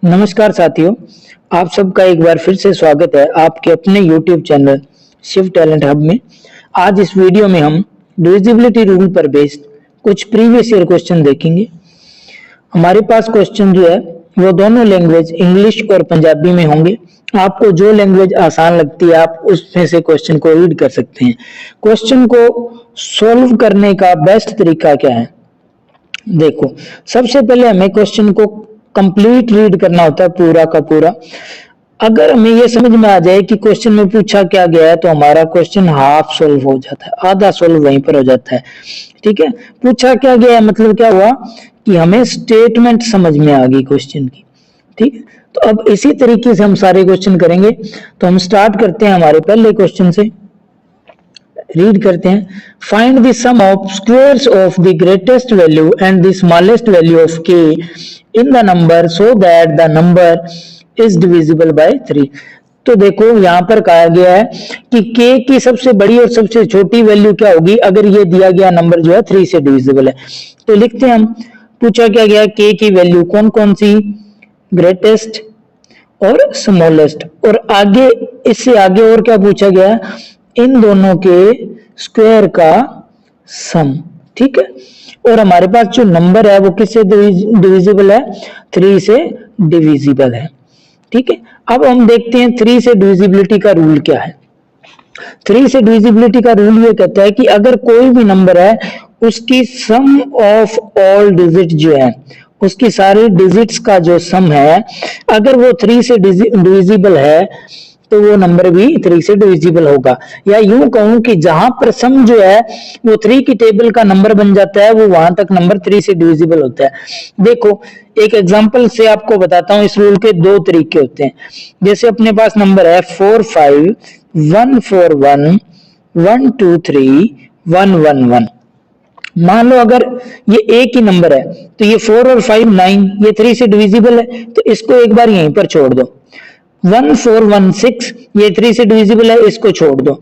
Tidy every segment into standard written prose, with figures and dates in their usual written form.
नमस्कार साथियों, आप सबका एक बार फिर से स्वागत है आपके अपने YouTube channel Shiv talent hub में। आज इस वीडियो में हम डिविजिबिलिटी रूल पर बेस्ड कुछ प्रीवियस ईयर क्वेश्चन देखेंगे। हमारे पास क्वेश्चन जो है वो दोनों लैंग्वेज इंग्लिश और पंजाबी में होंगे। आपको जो लैंग्वेज आसान लगती है आप उसमें से क्वेश्चन को रीड कर सकते हैं। क्वेश्चन को सॉल्व करने का बेस्ट तरीका क्या है? देखो, सबसे पहले हमें क्वेश्चन को कंप्लीट रीड करना होता है, पूरा का पूरा। अगर हमें यह समझ में आ जाए कि क्वेश्चन में पूछा क्या गया है तो हमारा क्वेश्चन हाफ सोल्व हो जाता है, आधा सोल्व वहीं पर हो जाता है। ठीक है, पूछा क्या गया है मतलब क्या हुआ कि हमें स्टेटमेंट समझ में आ गई क्वेश्चन की। ठीक है, तो अब इसी तरीके से हम सारे क्वेश्चन करेंगे। तो हम स्टार्ट करते हैं हमारे पहले क्वेश्चन से। रीड करते हैं, find the sum of squares of the greatest value and the smallest value of k in the number so that the number is divisible by 3। तो देखो यहाँ पर कहा गया है कि k की सबसे बड़ी और सबसे छोटी वैल्यू क्या होगी अगर ये दिया गया नंबर जो है 3 से डिविजिबल है। तो लिखते हैं हम, पूछा क्या गया k की वैल्यू कौन कौन सी, ग्रेटेस्ट और स्मॉलेस्ट, और आगे इससे आगे और क्या पूछा गया, इन दोनों के स्क्वायर का सम। ठीक है, और हमारे पास जो नंबर है वो किससे डिविजिबल है, 3 से डिविजिबल है। ठीक है, अब हम देखते हैं 3 से डिविजिबिलिटी का रूल क्या है। 3 से डिविजिबिलिटी का रूल ये कहता है कि अगर कोई भी नंबर है उसकी सम ऑफ ऑल डिजिट जो है, उसकी सारी डिजिट्स का जो सम है, अगर वो 3 से डिविजिबल है तो वो नंबर भी 3 से डिविजिबल होगा। या यूं कहूं कि जहां पर सम जो है वो 3 की टेबल का नंबर बन जाता है वो वहां तक नंबर 3 से डिविजिबल होता है। देखो, एक एग्जांपल से आपको बताता हूं, इस रूल के दो तरीके होते हैं। जैसे अपने पास नंबर है 4 5 1 4 1 1 2 3 1 1 1। मान लो अगर ये एक ही नंबर है तो ये 4 और 5 9, ये 3 से डिविजिबल है, तो इसको एक बार यहीं पर छोड़ दो। 1 4 1 6, ये 3 से डिविजिबल है, इसको छोड़ दो।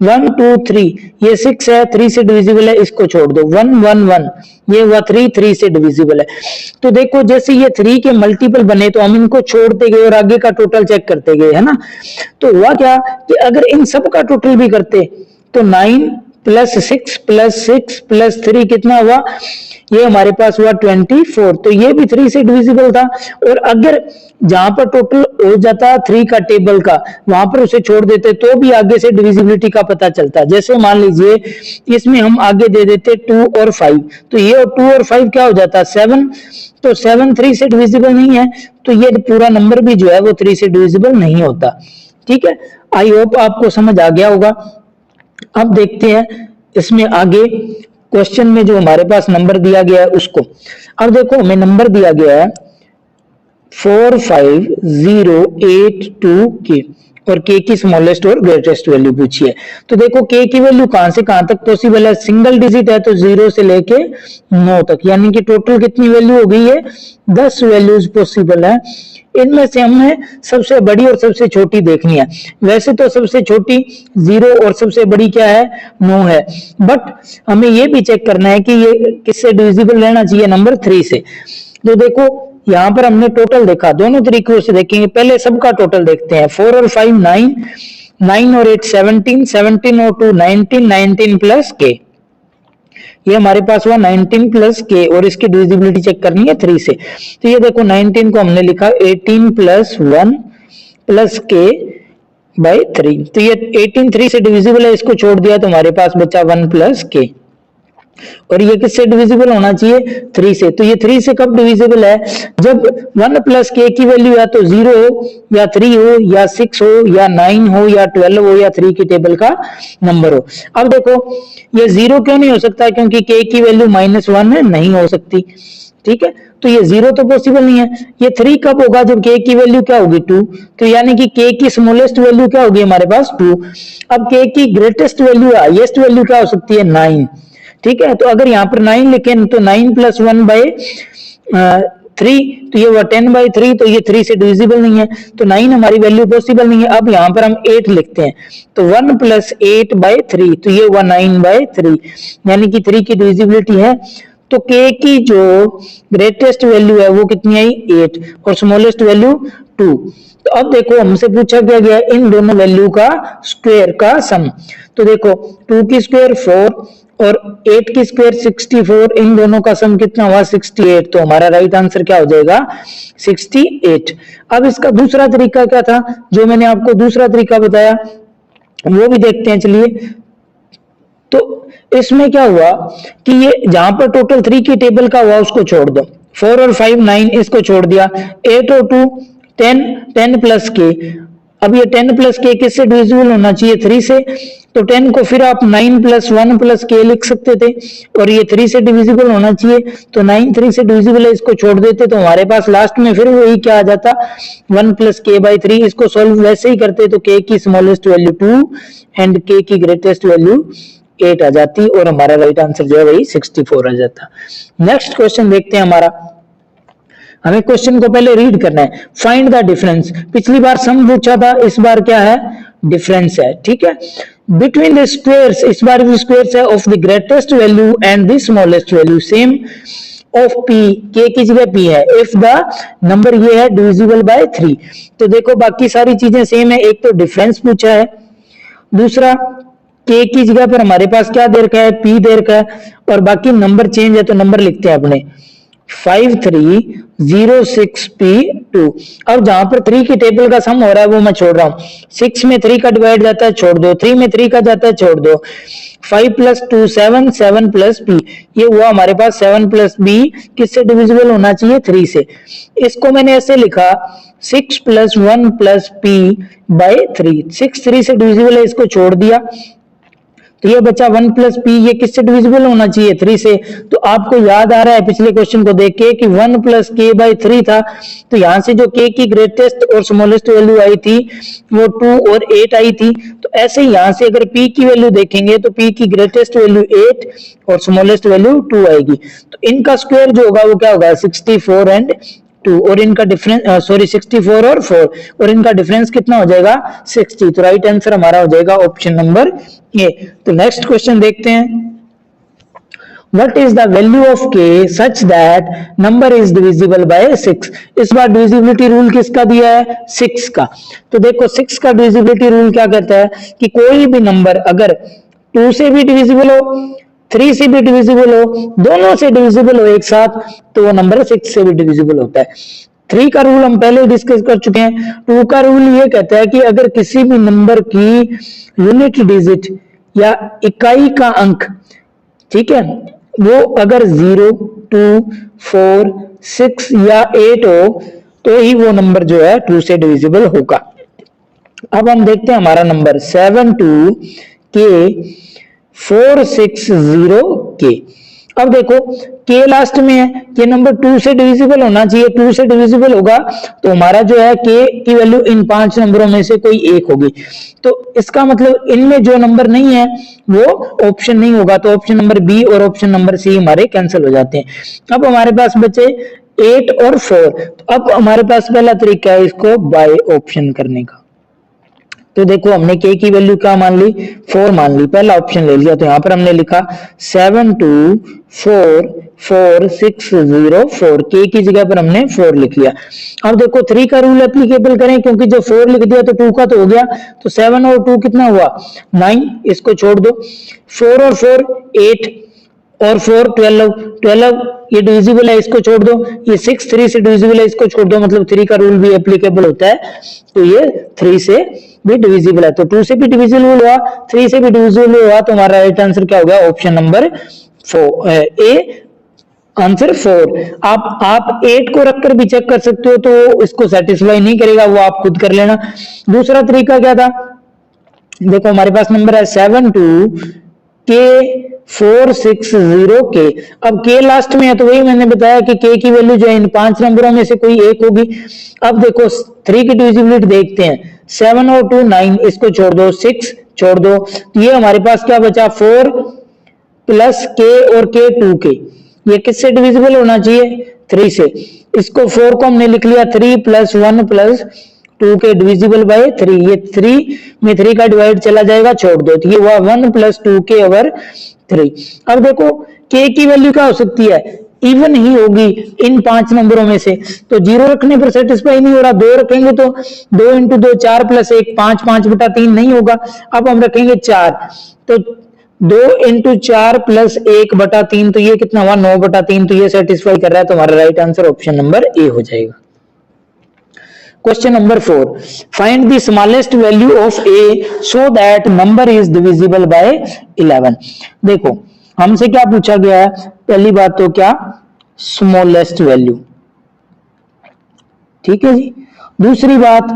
1 2 3, ये 6 है, 3 से डिविजिबल है, इसको छोड़ दो। 1 1 1, ये हुआ 3 से डिविजिबल है। तो देखो, जैसे ये 3 के मल्टीपल बने तो हम इनको छोड़ते गए और आगे का टोटल चेक करते गए, है ना। तो हुआ क्या कि अगर इन सब का टोटल भी करते तो 9 प्लस 6 प्लस 6 प्लस 3 कितना हुआ, ये हमारे पास हुआ 24। तो ये भी 3 से डिविजिबल था। और अगर जहां पर टोटल हो जाता 3 का टेबल का, वहां पर उसे छोड़ देते तो भी आगे से डिविजिबिलिटी का पता चलता। जैसे मान लीजिए इसमें हम आगे दे देते 2 और 5, तो ये 2 और 5 क्या हो जाता, 7। तो 7 3 से डिविजिबल नहीं है, तो ये पूरा नंबर भी जो है वो 3 से डिविजिबल नहीं होता। ठीक है, आई होप आपको समझ आ गया होगा। अब देखते हैं इसमें आगे क्वेश्चन में जो हमारे पास नंबर दिया गया है उसको। अब देखो, हमें नंबर दिया गया है 4 5 0 8 2 के, और के की स्मॉलेस्ट और ग्रेटेस्ट वैल्यू पूछी है। तो देखो, के की वैल्यू कहां से कहां तक पॉसिबल है, सिंगल डिजिट है तो 0 से लेके 9 तक, यानी कि टोटल कितनी वैल्यू हो गई है, 10 वैल्यूज पॉसिबल है। इनमें से हमें सबसे बड़ी और सबसे छोटी देखनी है। वैसे तो सबसे छोटी 0 और सबसे बड़ी क्या है, 9 है, बट हमें ये भी चेक करना है कि ये किससे डिविजिबल रहना चाहिए, नंबर 3 से। तो देखो, यहाँ पर हमने टोटल देखा, दोनों तरीकों से देखेंगे। पहले सबका टोटल देखते हैं। 4 और 5 9, 9 और 8 17, 17 और 2 19, 19 प्लस के, ये हमारे पास हुआ 19 प्लस के, और इसकी डिविजिबिलिटी चेक करनी है 3 से। तो ये देखो, 19 को हमने लिखा 18 प्लस 1 प्लस के बाई 3। तो ये 18 3 से डिविजिबल है, इसको छोड़ दिया तो हमारे पास बचा 1 प्लस के, और ये किससे डिविजिबल होना चाहिए, 3 से। तो ये 3 से कब डिविजिबल है, जब 1 प्लस के की वैल्यू या तो 0 हो या 3 हो या 6 हो या 9 हो या 12 हो या 3 की टेबल का नंबर हो। अब देखो, ये 0 क्यों नहीं हो सकता, क्योंकि के की वैल्यू -1 नहीं हो सकती। ठीक है, तो ये 0 तो पॉसिबल नहीं है। ये 3 कब होगा, जब के की वैल्यू क्या होगी, 2। तो यानी कि के की स्मॉलेस्ट वैल्यू क्या होगी हमारे पास, 2। अब के की ग्रेटेस्ट वैल्यू, हाईएस्ट वैल्यू क्या हो सकती है, 9। ठीक है, तो अगर यहाँ पर 9 लिखें तो 9 प्लस 1 बाई 3, तो ये हुआ 10/3, तो ये 3 से डिविजिबल नहीं है, तो 9 हमारी वैल्यू पॉसिबल नहीं है। अब यहाँ पर हम 8 लिखते हैं, तो 1 प्लस 8/3, तो ये हुआ 9/3, यानी कि 3 की डिविजिबिलिटी है। तो k की जो ग्रेटेस्ट वैल्यू है वो कितनी आई 8 और स्मॉलेस्ट वैल्यू 2। तो अब देखो हमसे पूछा क्या गया इन दोनों वैल्यू का स्क्वायर का सम। तो देखो 2 की स्क्वायर 4 और 8 की स्क्वायर 64, इन दोनों का सम कितना हुआ 68। तो हमारा राइट आंसर क्या हो जाएगा 68। अब इसका दूसरा तरीका क्या था, जो मैंने आपको दूसरा तरीका बताया वो भी देखते हैं चलिए। तो इसमें क्या हुआ कि ये जहां पर टोटल 3 की टेबल का हुआ उसको छोड़ दो, 4 और 5 9 इसको छोड़ दिया, 8 और 2 10 10 प्लस के। अब ये 10 प्लस के किससे डिविजिबल होना चाहिए 3 से, तो 10 को फिर आप 9 प्लस 1 प्लस के लिख सकते थे और ये 3 से डिविजिबल होना चाहिए, तो 9 3 से डिविजिबल है, इसको छोड़ देते तो हमारे पास लास्ट में फिर वही क्या आ जाता 1 प्लस के बाई 3। इसको सॉल्व वैसे ही करते तो के की स्मॉलेस्ट वैल्यू 2 एंड के की ग्रेटेस्ट वैल्यू 8 आ जाती और हमारा राइट आंसर जो है वही 64 आ जाता। नेक्स्ट क्वेश्चन देखते हैं हमारा। हमें क्वेश्चन को पहले रीड करना है। फाइंड द डिफरेंस, पिछली बार सम पूछा था, इस बार क्या है डिफरेंस है, ठीक है। बिटवीन द स्क्वायर्स, इस बार भी स्क्वायर्स है, of the greatest value and the smallest value same of p, k की जगह p है, इफ द नंबर ये है डिविजिबल बाय 3। तो देखो बाकी सारी चीजें सेम है, एक तो डिफरेंस पूछा है, दूसरा k की जगह पर हमारे पास क्या दे रखा है p दे रखा है, और बाकी नंबर चेंज है तो नंबर लिखते हैं अपने 5306p2। अब जहां पर 3 की टेबल का सम हो रहा है वो मैं छोड़ रहा हूं, 6 में 3 का डिवाइड जाता है छोड़ दो, 3 में 3 का जाता है छोड़ दो, 5 प्लस 2 7 7 प्लस p, ये हुआ हमारे पास 7 प्लस b किससे डिविजिबल होना चाहिए 3 से। इसको मैंने ऐसे लिखा 6 प्लस 1 प्लस p बाय 3, 6 3 से डिविजिबल है, इसको छोड़ दिया तो ये बचा 1 प्लस पी, ये किससे डिविजिबल होना चाहिए 3 से। तो आपको याद आ रहा है पिछले क्वेश्चन को देख के कि 1 प्लस के बाई 3 था, तो यहां से जो के की ग्रेटेस्ट और स्मॉलेस्ट वैल्यू आई थी वो 2 और 8 आई थी। तो ऐसे ही यहां से अगर पी की वैल्यू देखेंगे तो पी की ग्रेटेस्ट वैल्यू 8 और स्मॉलेस्ट वैल्यू 2 आएगी। तो इनका स्क्वायर जो होगा वो क्या होगा 64 एंड 2, और इनका डिफरेंस 64 और 4, और इनका डिफरेंस कितना हो जाएगा 60। तो राइट आंसर हमारा हो जाएगा ऑप्शन नंबर ए। तो नेक्स्ट क्वेश्चन देखते हैं। What is the value of k such that number is divisible by 6? इस बार डिविजिबिलिटी रूल किसका दिया है 6 का। तो देखो 6 का डिविजिबिलिटी रूल क्या कहता है कि कोई भी नंबर अगर 2 से भी डिविजिबल हो 3 से भी डिविजिबल हो, दोनों से डिविजिबल हो एक साथ, तो वो नंबर 6 से भी डिविजिबल होता है। 3 का रूल हम पहले डिस्कस कर चुके हैं। 2 का रूल ये कहता है कि अगर किसी भी नंबर की यूनिट डिजिट या इकाई का अंक, ठीक है, वो अगर 0 2 4 6 या 8 हो तो ही वो नंबर जो है 2 से डिविजिबल होगा। अब हम देखते हैं हमारा नंबर 72K460K। अब देखो K लास्ट में है, ये नंबर 2 से डिविजिबल होना चाहिए, 2 से डिविजिबल होगा तो हमारा जो है K की वैल्यू इन 5 नंबरों में से कोई एक होगी। तो इसका मतलब इनमें जो नंबर नहीं है वो ऑप्शन नहीं होगा, तो ऑप्शन नंबर बी और ऑप्शन नंबर सी हमारे कैंसिल हो जाते हैं। अब हमारे पास बचे 8 और 4। तो अब हमारे पास पहला तरीका है इसको बाय ऑप्शन करने का। तो देखो हमने k की वैल्यू क्या मान ली 4 मान ली, पहला ऑप्शन ले लिया, तो यहां पर हमने लिखा 724604, k की जगह पर हमने 4 लिख लिया। अब देखो 3 का रूल एप्लीकेबल करें, क्योंकि जो 4 लिख दिया तो 2 का तो हो गया, तो 7 और 2 कितना हुआ 9, इसको छोड़ दो, 4 और 4 8 और 4 12 ये डिविजिबल है, इसको छोड़ दो, ये 6 3 से डिविजिबल है, इसको छोड़ दो, मतलब 3 का रूल भी एप्लीकेबल होता है, तो ये 3 से भी डिविजिबल है। तो 2 से भी डिविजिबल हुआ 3 से भी डिविजिबल हुआ, तो हमारा राइट आंसर क्या होगा ऑप्शन नंबर 4 ए, आंसर 4। आप 8 को रखकर भी चेक कर सकते हो, तो इसको सेटिस्फाई नहीं करेगा, वो आप खुद कर लेना। दूसरा तरीका क्या था, देखो हमारे पास नंबर है 72K460K। अब K लास्ट में है तो वही मैंने बताया कि K की वैल्यू जो है इन 5 नंबरों में से कोई एक होगी। अब देखो 3 की डिविजिबिलिटी देखते हैं, 7 और 2 9, इसको छोड़ दो, 6 छोड़ दो, तो ये हमारे पास क्या बचा 4 प्लस K और K 2K, ये किससे डिविजिबल होना चाहिए 3 से। इसको 4 को हमने लिख लिया 3 प्लस 1 प्लस 2 के डिविजिबल बाय 3, ये 3 में 3 का डिवाइड चला जाएगा छोड़ दो, तो ये हुआ 1 प्लस 2 के ओवर 3। अब देखो k की वैल्यू क्या हो सकती है, इवन ही होगी इन 5 नंबरों में से, तो 0 रखने पर सेटिस्फाई नहीं हो रहा, 2 रखेंगे तो 2 इंटू 2 4 प्लस 1 5, 5/3 नहीं होगा। अब हम रखेंगे 4, तो 2 इंटू 4 प्लस 1/3, तो ये कितना हुआ 9/3, तो ये सेटिस्फाई कर रहा है, तो हमारा राइट आंसर ऑप्शन नंबर ए हो जाएगा। Question number 4, find the smallest value of A so that number is divisible by 11। देखो हमसे क्या पूछा गया है, पहली बात तो क्या, स्मॉलेस्ट वैल्यू, ठीक है जी। दूसरी बात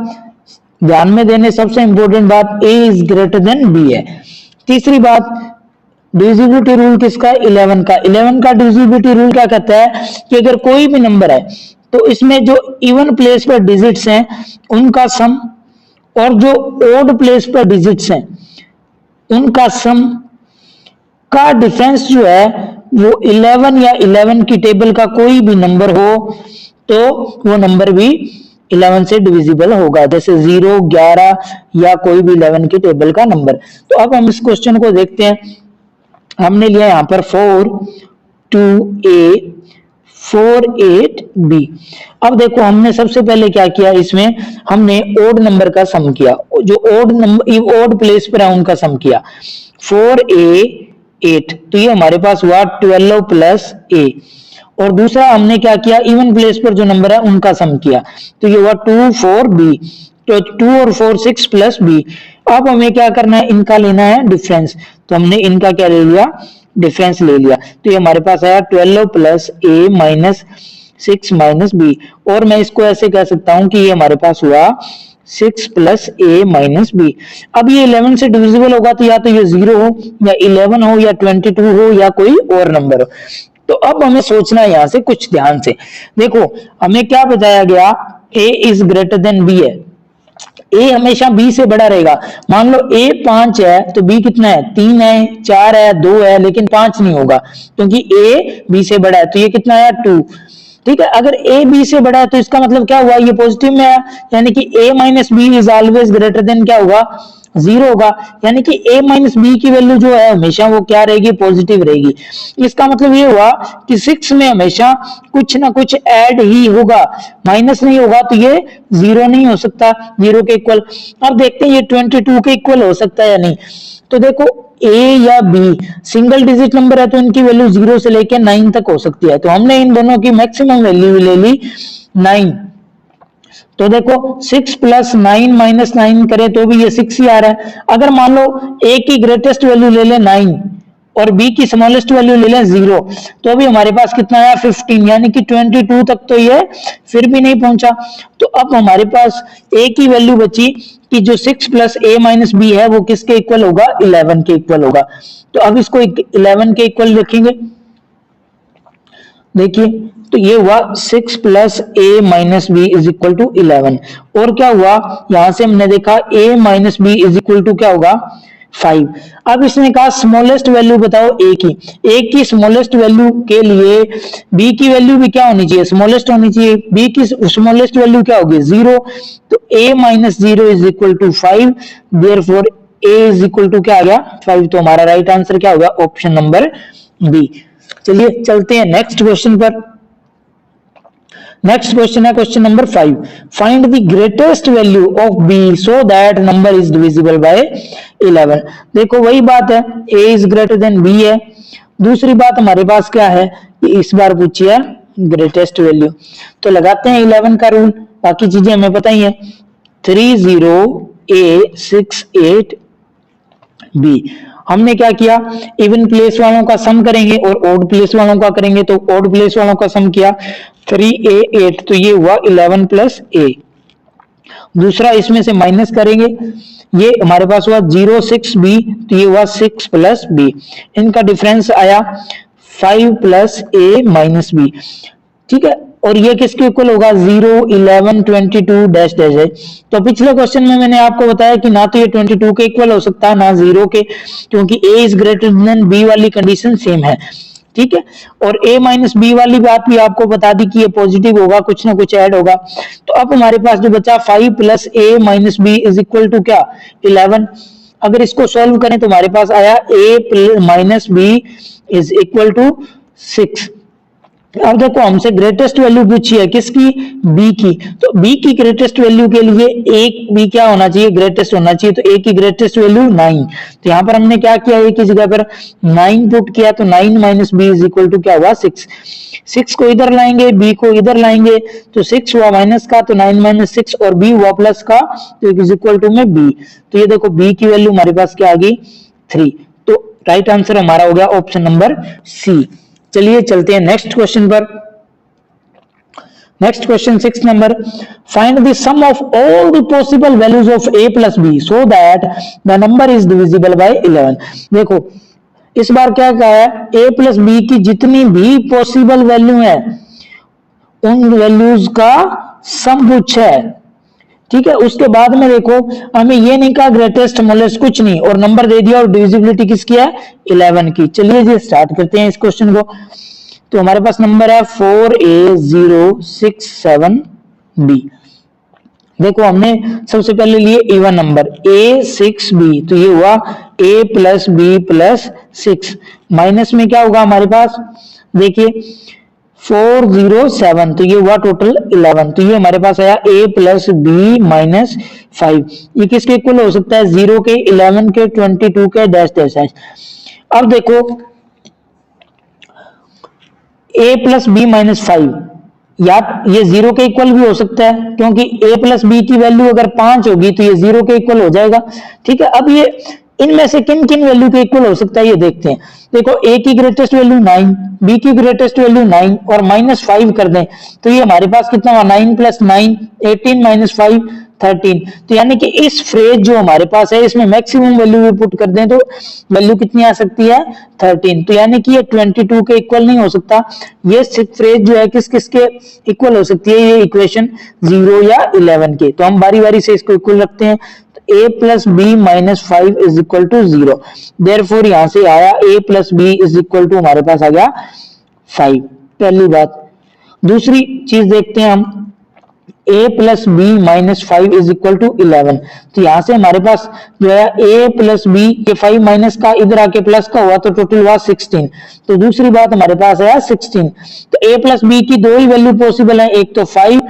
ध्यान में देने सबसे इंपॉर्टेंट बात, ए इज ग्रेटर देन बी है। तीसरी बात डिविजिबिलिटी रूल किसका, 11 का। 11 का डिविजिबिलिटी रूल क्या कहता है कि अगर कोई भी नंबर है तो इसमें जो इवन प्लेस पर डिजिट्स हैं उनका सम और जो ओड प्लेस पर डिजिट्स हैं उनका सम का डिफरेंस जो है वो 11 या 11 की टेबल का कोई भी नंबर हो तो वो नंबर भी 11 से डिविजिबल होगा, जैसे 0, 11 या कोई भी 11 की टेबल का नंबर। तो अब हम इस क्वेश्चन को देखते हैं। हमने लिया यहाँ पर 4 2a 4 8 b। अब देखो हमने सबसे पहले क्या किया, इसमें हमने ओड नंबर का सम किया, जो ओड नंबर ओड प्लेस पर है उनका सम किया। 4a 8, तो ये हमारे पास हुआ 12 प्लस a। और दूसरा हमने क्या किया, इवन प्लेस पर जो नंबर है उनका सम किया, तो ये हुआ 2 4 b, तो 2 और 4 6 प्लस b। अब हमें क्या करना है, इनका लेना है डिफरेंस, तो हमने इनका क्या ले लिया, डिफरेंस ले लिया, तो ये हमारे पास आया 12 plus a minus 6 minus b। और मैं इसको ऐसे कह सकता हूं कि ये हमारे पास हुआ 6 प्लस a माइनस b। अब ये 11 से डिविजिबल होगा तो या तो ये 0 हो या 11 हो या 22 हो या कोई और नंबर हो। तो अब हमें सोचना है यहां से कुछ ध्यान से। देखो हमें क्या बताया गया, a is greater than b है, a हमेशा b से बड़ा रहेगा। मान लो a 5 है तो b कितना है, 3 है, 4 है, 2 है, लेकिन 5 नहीं होगा क्योंकि a b से बड़ा है, तो ये कितना आया 2। ठीक है, अगर a b से बड़ा है तो इसका मतलब क्या हुआ, ये पॉजिटिव में है, यानी कि a minus B is always greater than क्या होगा, 0 होगा, यानी कि a माइनस बी की वैल्यू जो है हमेशा वो क्या रहेगी, पॉजिटिव रहेगी। इसका मतलब ये हुआ कि 6 में हमेशा कुछ ना कुछ ऐड ही होगा, माइनस नहीं होगा, तो ये 0 नहीं हो सकता, 0 के इक्वल। अब देखते हैं ये 22 के इक्वल हो सकता है या नहीं। तो देखो a या b सिंगल डिजिट नंबर है तो इनकी वैल्यू 0 से लेकर 9 तक हो सकती है, तो हमने इन दोनों की मैक्सिमम वैल्यू ले ली 9। तो देखो 6 प्लस 9 माइनस 9 करें तो भी ये 6 ही आ रहा है। अगर मान लो a की ग्रेटेस्ट वैल्यू ले लें 9 और b की स्मॉलेस्ट वैल्यू ले लें 0, तो अभी हमारे पास कितना आया 15, यानी कि 22 तक तो ये फिर भी नहीं पहुंचा। तो अब हमारे पास a की वैल्यू बची कि जो 6 प्लस a माइनस b है वो किसके इक्वल होगा, 11 के इक्वल होगा। तो अब इसको 11 के इक्वल रखेंगे, देखिए तो ये हुआ 6 plus a minus B is equal to 11। और क्या हुआ, यहां से हमने देखा a minus B is equal to क्या होगा 5। अब इसने कहा स्मॉलेस्ट वैल्यू बताओ a की स्मॉलेस्ट वैल्यू के लिए b की वैल्यू भी क्या होनी चाहिए, स्मॉलेस्ट होनी चाहिए। b की स्मॉलेस्ट वैल्यू क्या होगी, 0, तो a minus 0 is equal to 5, therefore a is equal to क्या आ गया 5। तो हमारा राइट आंसर क्या होगा, ऑप्शन नंबर बी। चलिए चलते हैं नेक्स्ट क्वेश्चन पर। नेक्स्ट क्वेश्चन है question number 5, find the greatest value of b so that number is divisible by 11। देखो वही बात है, a is greater than b है। दूसरी बात हमारे पास क्या है कि इस बार पूछी है ग्रेटेस्ट वैल्यू, तो लगाते हैं 11 का रूल, बाकी चीजें हमें पता ही है। 3 0 a 6 8 b। हमने क्या किया, इवन प्लेस वालों का सम करेंगे और ओड प्लेस वालों का करेंगे, तो ओड प्लेस वालों का सम किया 3a 8, तो ये हुआ 11 प्लस a। दूसरा इसमें से माइनस करेंगे, ये हमारे पास हुआ 0 6 b, तो ये हुआ 6 प्लस b। इनका डिफरेंस आया 5 प्लस a माइनस b, ठीक है। और ये किसके इक्वल होगा, 0 11 22 डैश डैश है। तो पिछले क्वेश्चन में मैंने आपको बताया कि ना तो ये 22 के इक्वल हो सकता है ना 0 के, क्योंकि a is greater than b वाली कंडीशन सेम है, ठीक है। और a माइनस बी वाली बात भी आपको बता दी कि ये पॉजिटिव होगा, कुछ ना कुछ ऐड होगा। तो अब हमारे पास जो बचा 5 plus a minus B is equal to क्या 11। अगर इसको सॉल्व करें तो हमारे पास आया a minus B is equal to 6। अब देखो हमसे ग्रेटेस्ट वैल्यू पूछी है किसकी, b की, तो b की ग्रेटेस्ट वैल्यू के लिए एक b क्या होना चाहिए, ग्रेटेस्ट होना चाहिए, तो a की ग्रेटेस्ट वैल्यू 9। तो यहाँ पर हमने क्या किया, a की जगह पर 9 पुट किया, तो 9 minus B is equal to क्या हुआ 6। 6 को इधर लाएंगे, b को इधर लाएंगे, तो 6 हुआ माइनस का, तो 9 माइनस 6, और b हुआ प्लस का, तो इज इक्वल टू में b। तो ये देखो b की वैल्यू हमारे पास क्या आ गई 3। तो राइट आंसर हमारा हो गया ऑप्शन नंबर सी। चलिए चलते हैं नेक्स्ट क्वेश्चन पर। Next question 6 number, find the sum of all the possible values of a plus b so that the number is divisible by 11। देखो इस बार क्या कहा है, a प्लस बी की जितनी भी पॉसिबल वैल्यू है उन वैल्यूज का सम पूछा है, ठीक है। उसके बाद में देखो हमें ये नहीं कहा ग्रेटेस्ट स्मॉलेस्ट, कुछ नहीं, और नंबर दे दिया, और डिविजिबिलिटी किसकी है 11 की। चलिए जी स्टार्ट करते हैं इस क्वेश्चन को। तो हमारे पास नंबर है 4a067b। देखो हमने सबसे पहले लिए इवन नंबर a6b, तो ये हुआ a plus b plus 6, minus में क्या होगा हमारे पास, देखिए 407, तो ये हुआ टोटल 11, तो ये हमारे पास आया a प्लस बी माइनस 5। ये किसके इक्वल हो सकता है, 0 के, 11 के, 22 के, डैश डैश डैश। अब देखो a प्लस बी माइनस 5, या ये 0 के इक्वल भी हो सकता है, क्योंकि a प्लस बी की वैल्यू अगर 5 होगी तो ये 0 के इक्वल हो जाएगा, ठीक है। अब ये इनमें से किन किन वैल्यू के इक्वल हो सकता है ये देखते हैं। देखो a की ग्रेटेस्ट वैल्यू 9, b की ग्रेटेस्ट वैल्यू 9 और माइनस 5 कर दें, तो ये हमारे पास कितना हुआ 9 प्लस 9 18 माइनस 5 13। तो यानी कि इस फ्रेज जो हमारे पास है इसमें मैक्सिमम वैल्यू भी पुट कर दें तो वैल्यू कितनी आ सकती है 13। तो यानी कि ये 22 के इक्वल नहीं हो सकता। ये फ्रेज जो है किस किस के इक्वल हो सकती है, ये इक्वेशन 0 या 11 के। तो हम बारी बारी से इसको इक्वल रखते हैं। a plus b minus 5 is equal to 0, therefore यहां से आया a plus b is equal to हमारे पास आ गया 5, पहली बात। दूसरी चीज देखते हैं हम, a plus b minus 5 is equal to 11, तो यहां से हमारे पास जो है a प्लस बी के 5 माइनस का इधर आके प्लस का हुआ तो टोटल हुआ 16। तो दूसरी बात हमारे पास आया 16। तो a प्लस बी की दो ही वैल्यू पॉसिबल है, एक तो 5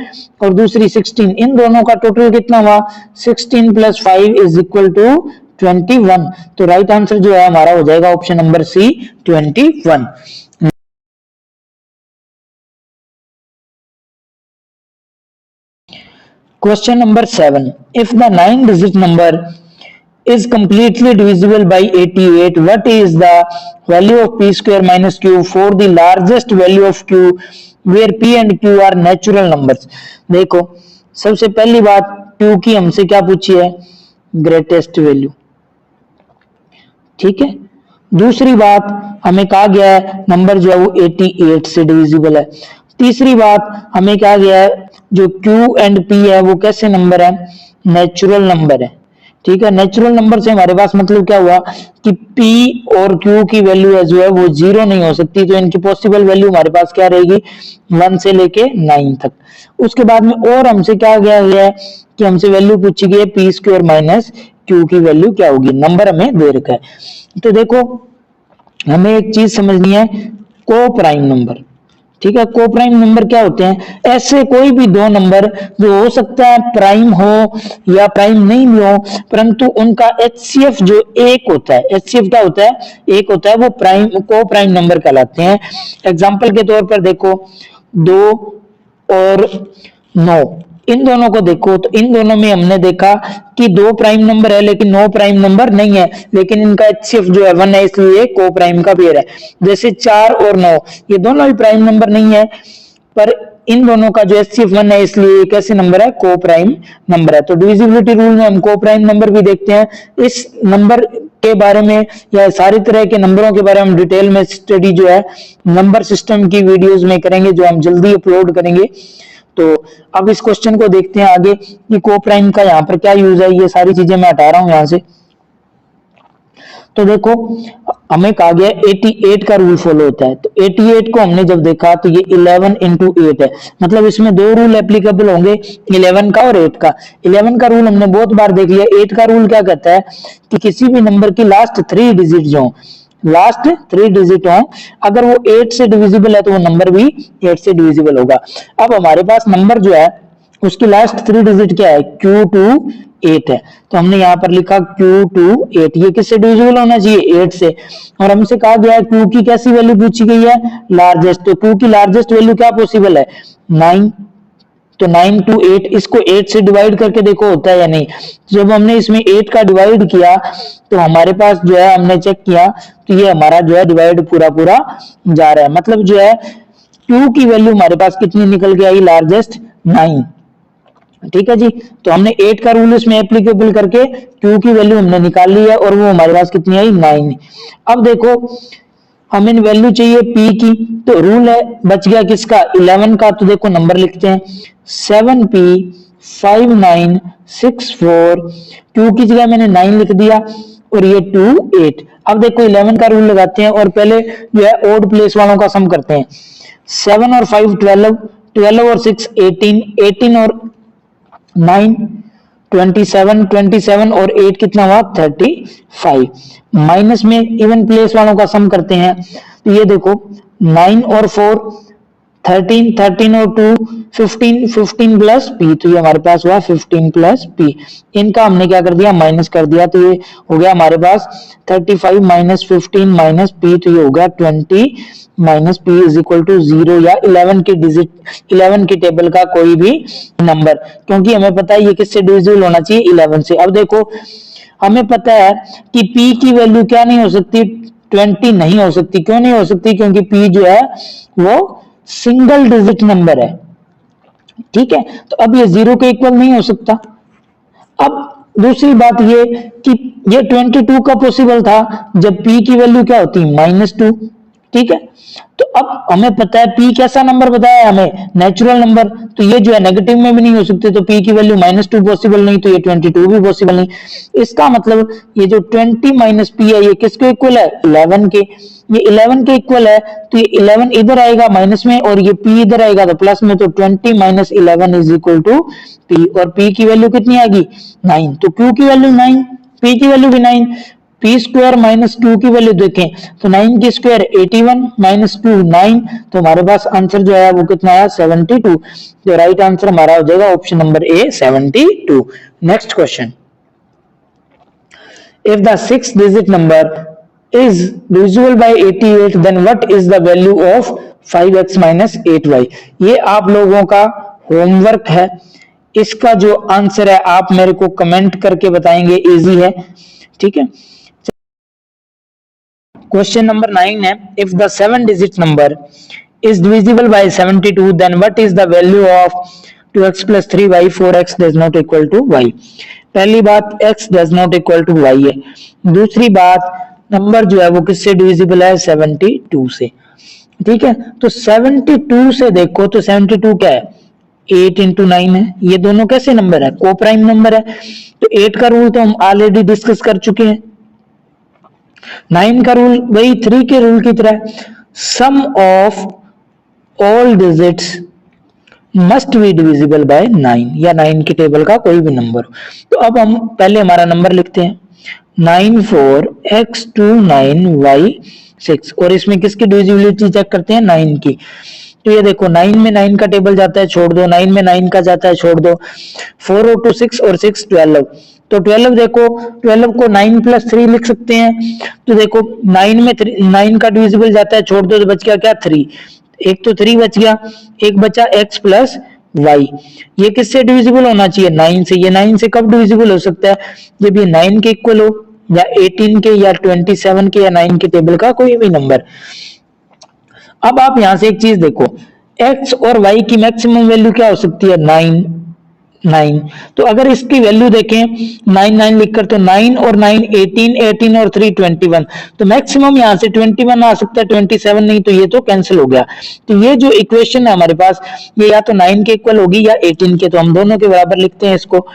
और दूसरी 16, इन दोनों का टोटल कितना हुआ 16 प्लस 5 इज इक्वल टू 21। तो राइट आंसर जो है हमारा हो जाएगा option number C 21। Question number 7. If the 9-digit number is completely divisible by 88, what is the value of p square minus q for the largest value of q where p and q are natural numbers? देखो सबसे पहली बात q की हमसे क्या पूछी है, greatest value, ठीक है। दूसरी बात हमें कहा गया है नंबर जो है वो 88 से डिविजिबल है। तीसरी बात हमें कहा गया है जो Q एंड P है वो कैसे नंबर है, नेचुरल नंबर है, ठीक है। नेचुरल नंबर से हमारे पास मतलब क्या हुआ कि P और Q की वैल्यू जो है वो 0 नहीं हो सकती, तो इनकी पॉसिबल वैल्यू हमारे पास क्या रहेगी 1 से लेके 9 तक। उसके बाद में और हमसे क्या गया है कि हमसे वैल्यू पूछी गई है पी स्क्वायर माइनस Q की वैल्यू क्या होगी, नंबर हमें दे रखा है। तो देखो हमें एक चीज समझनी है, को प्राइम नंबर, ठीक है। को प्राइम नंबर क्या होते हैं, ऐसे कोई भी दो नंबर जो हो सकता है प्राइम हो या प्राइम नहीं भी हो, परंतु उनका एचसीएफ जो एक होता है, एचसीएफ क्या होता है, एक होता है, वो प्राइम को प्राइम नंबर कहलाते हैं। एग्जांपल के तौर पर देखो 2 और 9, इन दोनों को देखो तो इन दोनों में हमने देखा कि 2 प्राइम नंबर है लेकिन 9 प्राइम नंबर नहीं है, लेकिन इनका एचसीएफ जो है 1 है, इसलिए को प्राइम का पेयर है। जैसे 4 और 9 ये दोनों भी प्राइम नंबर नहीं है, पर इन दोनों का जो एचसीएफ 1 है इसलिए कैसे नंबर है, को प्राइम नंबर है। तो डिविजिबिलिटी रूल में हम को प्राइम नंबर भी देखते हैं। इस नंबर के बारे में या सारी तरह के नंबरों के बारे में हम डिटेल में स्टडी जो है नंबर सिस्टम की वीडियोस में करेंगे, जो हम जल्दी अपलोड करेंगे। तो अब इस क्वेश्चन को देखते हैं आगे कि को प्राइम का यहाँ पर क्या यूज है, ये सारी चीजें मैं हटा रहा हूं यहां से। तो देखो हमें कहा गया 88 का रूल फॉलो होता है, तो 88 को हमने जब देखा तो ये 11 इंटू 8 है, मतलब इसमें दो रूल एप्लीकेबल होंगे, 11 का और 8 का। 11 का रूल हमने बहुत बार देख लिया। 8 का रूल क्या कहता है कि किसी भी नंबर की लास्ट 3 डिजिट जो लास्ट 3 डिजिट हो, अगर वो 8 से डिविजिबल है तो वो नंबर भी 8 से डिविजिबल होगा। अब हमारे पास नंबर जो है उसकी लास्ट 3 डिजिट क्या है, Q2 8 है, तो हमने यहाँ पर लिखा Q2 8। ये किससे डिविजिबल होना चाहिए, 8 से। और हमसे कहा गया है Q की कैसी वैल्यू पूछी गई है, लार्जेस्ट। तो Q की लार्जेस्ट वैल्यू क्या पॉसिबल है, 9। तो 9 टू 8, इसको 8 से डिवाइड करके देखो होता है या नहीं। जब हमने इसमें 8 का डिवाइड किया तो हमारे पास जो है, हमने चेक किया तो ये हमारा जो है डिवाइड पूरा पूरा जा रहा है, मतलब जो है Q की वैल्यू हमारे पास कितनी निकल के आई, लार्जेस्ट 9। ठीक है जी, तो हमने 8 का रूल इसमें एप्लीकेबल करके Q की वैल्यू हमने निकाल ली है और वो हमारे पास कितनी आई, 9। अब देखो हमें वैल्यू चाहिए P की, तो रूल है बच गया किसका, 11 का। तो देखो नंबर लिखते हैं 7P5964, Q की जगह मैंने 9 लिख दिया और ये 2 8। अब देखो 11 का रूल लगाते हैं और पहले जो है ओड प्लेस वालों का सम करते हैं। 7 और 5 12, 12 और 6 18, 18 और 9 27, 27 और 8 कितना हुआ, 35। माइनस में इवन प्लेस वालों का सम करते हैं, तो ये देखो 9 और 4 13, 13 और 2 15, 15 प्लस पी, तो ये हमारे पास हुआ 15 प्लस पी। इनका हमने क्या कर दिया, माइनस कर दिया, तो ये हो गया हमारे पास 35 माइनस 15 माइनस पी, तो ये हो गया 20 minus p is equal to 0 या 11 की डिजिट, 11 की टेबल का कोई भी नंबर, क्योंकि हमें पता है ये किससे डिविजिबल होना चाहिए, 11 से। अब देखो हमें पता है कि पी की वैल्यू क्या नहीं हो सकती, 20 नहीं हो सकती। क्यों नहीं हो सकती, क्योंकि पी जो है वो सिंगल डिजिट नंबर है। ठीक है, तो अब ये 0 के इक्वल नहीं हो सकता। अब दूसरी बात ये कि ये 22 का पॉसिबल था जब p की वैल्यू क्या होती है, -2। ठीक है, तो अब हमें पता है p कैसा नंबर बताया हमें, नेचुरल नंबर, तो ये जो है नेगेटिव में भी नहीं हो सकते, तो p की वैल्यू -2 पॉसिबल नहीं, तो ये 22 भी पॉसिबल नहीं। इसका मतलब ये जो 20 माइनस p है ये किसके इक्वल है, 11 के। ये 11 के इक्वल है, तो ये 11 इधर आएगा माइनस में और ये p इधर आएगा तो प्लस में, तो 20 माइनस 11 इज इक्वल टू p, और p की वैल्यू कितनी आ गई, 9। तो q की वैल्यू 9, p की वैल्यू भी 9। पी स्क्वायर माइनस 2 की वैल्यू देखें तो 9 की स्क्वायर 81 माइनस 2 9, तो हमारे पास आंसर जो है वो कितना आया, 72। तो राइट आंसर हमारा हो जाएगा option number A, 72। Next question, if the 6 digit number is divisible by 88 then what is the value of 5x minus 8y। ये आप लोगों का होमवर्क है, इसका जो आंसर है आप मेरे को कमेंट करके बताएंगे, इजी है। ठीक है, क्वेश्चन नंबर 9 है, if the 7 digit number is divisible by 72 then what is the value of 2x plus 3y 4x does not equal to y। पहली बात x does not equal to y है, दूसरी बात number जो है वो किससे डिविजिबल है, 72 से। ठीक है, तो 72 से देखो तो 72 क्या है, 8 इंटू 9 है, ये दोनों कैसे नंबर है, को प्राइम नंबर है। तो 8 का रूल तो हम ऑलरेडी डिस्कस कर चुके हैं, 9 का रूल वही 3 के रूल की तरह, sum of all digits must be divisible by 9, या 9 की टेबल का कोई भी नंबर। तो अब हम पहले हमारा नंबर लिखते हैं 94x29y6, और इसमें किसकी डिविजिबिलिटी चेक करते हैं, 9 की। तो ये देखो 9 में 9 का टेबल जाता है छोड़ दो, 9 में 9 का जाता है छोड़ दो, 4 और 2 6 और 6 12, तो 12 देखो 12 को 9 प्लस 3 लिख सकते हैं। तो देखो 9 में 9 का डिविजिबल जाता है छोड़ दो, तो बच गया क्या, 3। एक तो 3 बच गया, एक बचा x प्लस y, ये किससे डिविजिबल होना चाहिए, 9 से। ये 9 से कब डिविजिबल हो सकता है, जब ये 9 के इक्वल हो, या 18 के, या 27 के, या 9 के टेबल का कोई भी नंबर। अब आप यहां से एक चीज देखो, x और y की मैक्सिमम वैल्यू क्या हो सकती है, 9 9। तो अगर इसकी वैल्यू देखें 9 9 लिखकर, तो 9 और 9 18, 18 और 3 21, तो मैक्सिमम यहां से 21 आ सकता है, 27 नहीं, तो ये तो कैंसिल हो गया। तो ये जो इक्वेशन है हमारे पास, ये या तो 9 के इक्वल होगी या 18 के, तो हम दोनों के बराबर लिखते हैं इसको।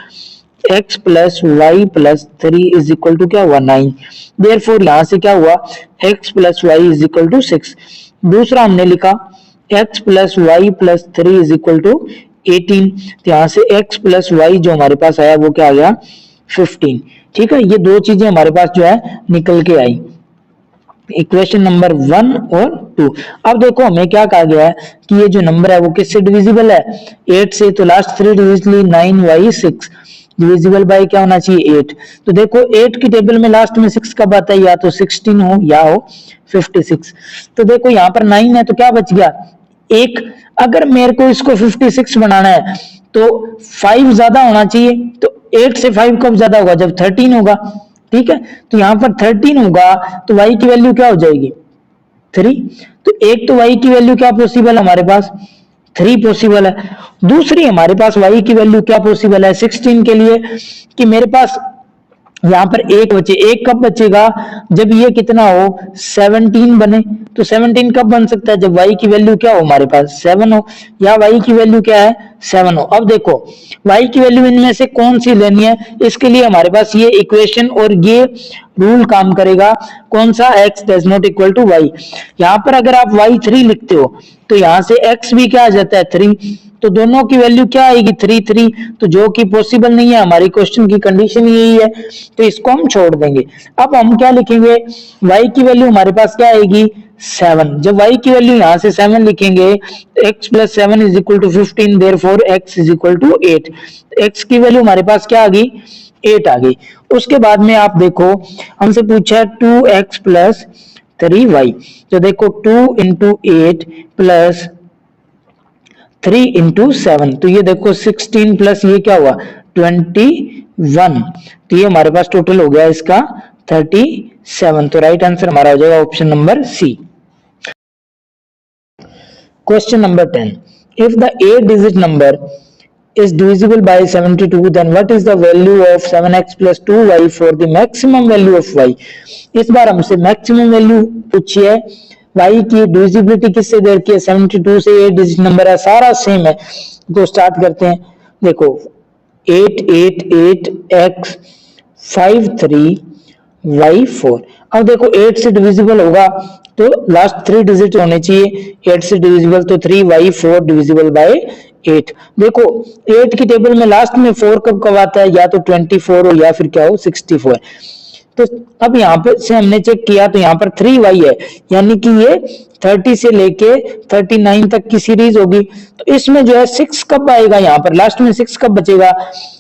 x plus y plus 3 is equal to क्या हुआ 9। देयरफॉर यहाँ से क्या हुआ x plus y is equal to 6। दूसरा हमने लिखा x plus y plus 3 is equal to 18। तो यहाँ से x प्लस वाई जो हमारे पास आया वो क्या आ गया 15। ठीक है, ये दो चीजें हमारे पास जो है निकल के आई इक्वेशन नंबर 1 और 2। अब देखो हमें क्या कहा गया है कि ये जो नंबर है वो किससे डिविजिबल है 8 से। तो लास्ट 3 डिजिटली 9/6 डिविजिबल बाय क्या होना चाहिए 8। तो देखो 8 की टेबल में लास्ट में 6 कब आता है, या तो 16 हो या हो 56। तो देखो यहाँ पर 9 है तो क्या बच गया एक। अगर मेरे को इसको 56 बनाना है तो 5 ज्यादा होना चाहिए। तो 8 से 5 कब ज्यादा होगा जब 13 होगा। ठीक है, तो यहां पर 13 होगा तो y की वैल्यू क्या हो जाएगी 3। तो एक तो y की वैल्यू क्या पॉसिबल है हमारे पास 3 पॉसिबल है। दूसरी हमारे पास y की वैल्यू क्या पॉसिबल है 16 के लिए कि मेरे पास यहां पर एक बचे। एक कब बचेगा जब ये कितना हो 17 बने। तो 17 कब बन सकता है जब y की वैल्यू क्या हो हमारे पास 7 हो, या y की वैल्यू क्या है 7 हो। अब देखो y की वैल्यू इनमें से कौन सी लेनी है, इसके लिए हमारे पास ये इक्वेशन और ये रूल काम करेगा। कौन सा x does not equal to y। यहां पर अगर आप y 3 लिखते हो तो यहां से x भी क्या आ जाता है 3। तो दोनों की वैल्यू क्या आएगी 3 3। तो जो कि पॉसिबल नहीं है, हमारी क्वेश्चन की कंडीशन यही है, तो इसको हम छोड़ देंगे। अब हम क्या लिखेंगे y की वैल्यू हमारे पास क्या आएगी 7। जब y की वैल्यू यहां से 7 लिखेंगे x plus 7 is equal to 15। Therefore x is equal to 8। x की वैल्यू हमारे पास क्या आ गई 8 आ गई। उसके बाद में आप देखो हमसे पूछा है 2x प्लस 3y। तो देखो 2 इंटू 8 प्लस 3 इंटू 7। तो ये देखो 16 प्लस ये क्या हुआ 21। तो ये हमारे पास टोटल हो गया इसका 37। तो राइट आंसर हमारा हो जाएगा option number C. Question number 10, if the 8 digit number is divisible by 72, then what is the value of 7x plus 2y for the maximum value of y। इस बार हमसे मैक्सिमम वैल्यू पूछी है y की। Divisibility किससे दे रखी है 72 से। 8 digit number है, सारा सेम है। तो स्टार्ट करते हैं। देखो 8 8 8 x 5 3 y 4। अब देखो 8 से डिविजिबल होगा तो लास्ट 3 डिजिट होने चाहिए। 8 से डिविजिबल तो 3y4 डिविजिबल बाय 8। देखो 8 की टेबल में लास्ट में 4 कब कब आता है, या तो 24 हो या फिर क्या हो 64। तो अब यहाँ पे से हमने चेक किया तो यहाँ पर 3y है, यानी कि ये 30 से लेके 39 तक की सीरीज होगी। तो इसमें जो है 6 कब आएगा, यहाँ पर लास्ट में 6 कब बचेगा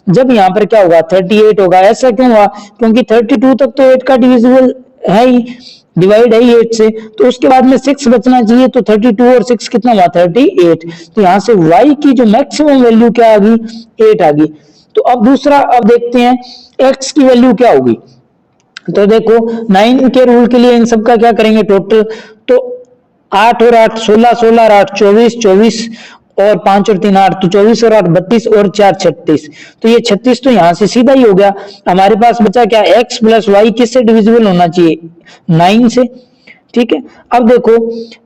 जब यहाँ पर क्या होगा 38 होगा। ऐसा क्यों हुआ, क्योंकि 32 तक तो 8 का डिविजिबल है ही, डिवाइड है 8 से। तो उसके बाद में 6 बचना चाहिए। तो 32 और 6 कितना हुआ 38। तो यहाँ से y की जो मैक्सिमम वैल्यू क्या आ गई 8 आ गई। तो अब दूसरा अब देखते हैं x की वैल्यू क्या होगी। तो देखो 9 के रूल के लिए इन सब का क्या करेंगे टोटल। तो 8 और 8 16 16 और 8 24 24 और 5 और 3 8। तो 24 और 8 32 और 4 36। तो ये 36 तो यहाँ से सीधा ही हो गया। हमारे पास बचा क्या x प्लस वाई किससे डिविजिबल होना चाहिए 9 से। ठीक है, अब देखो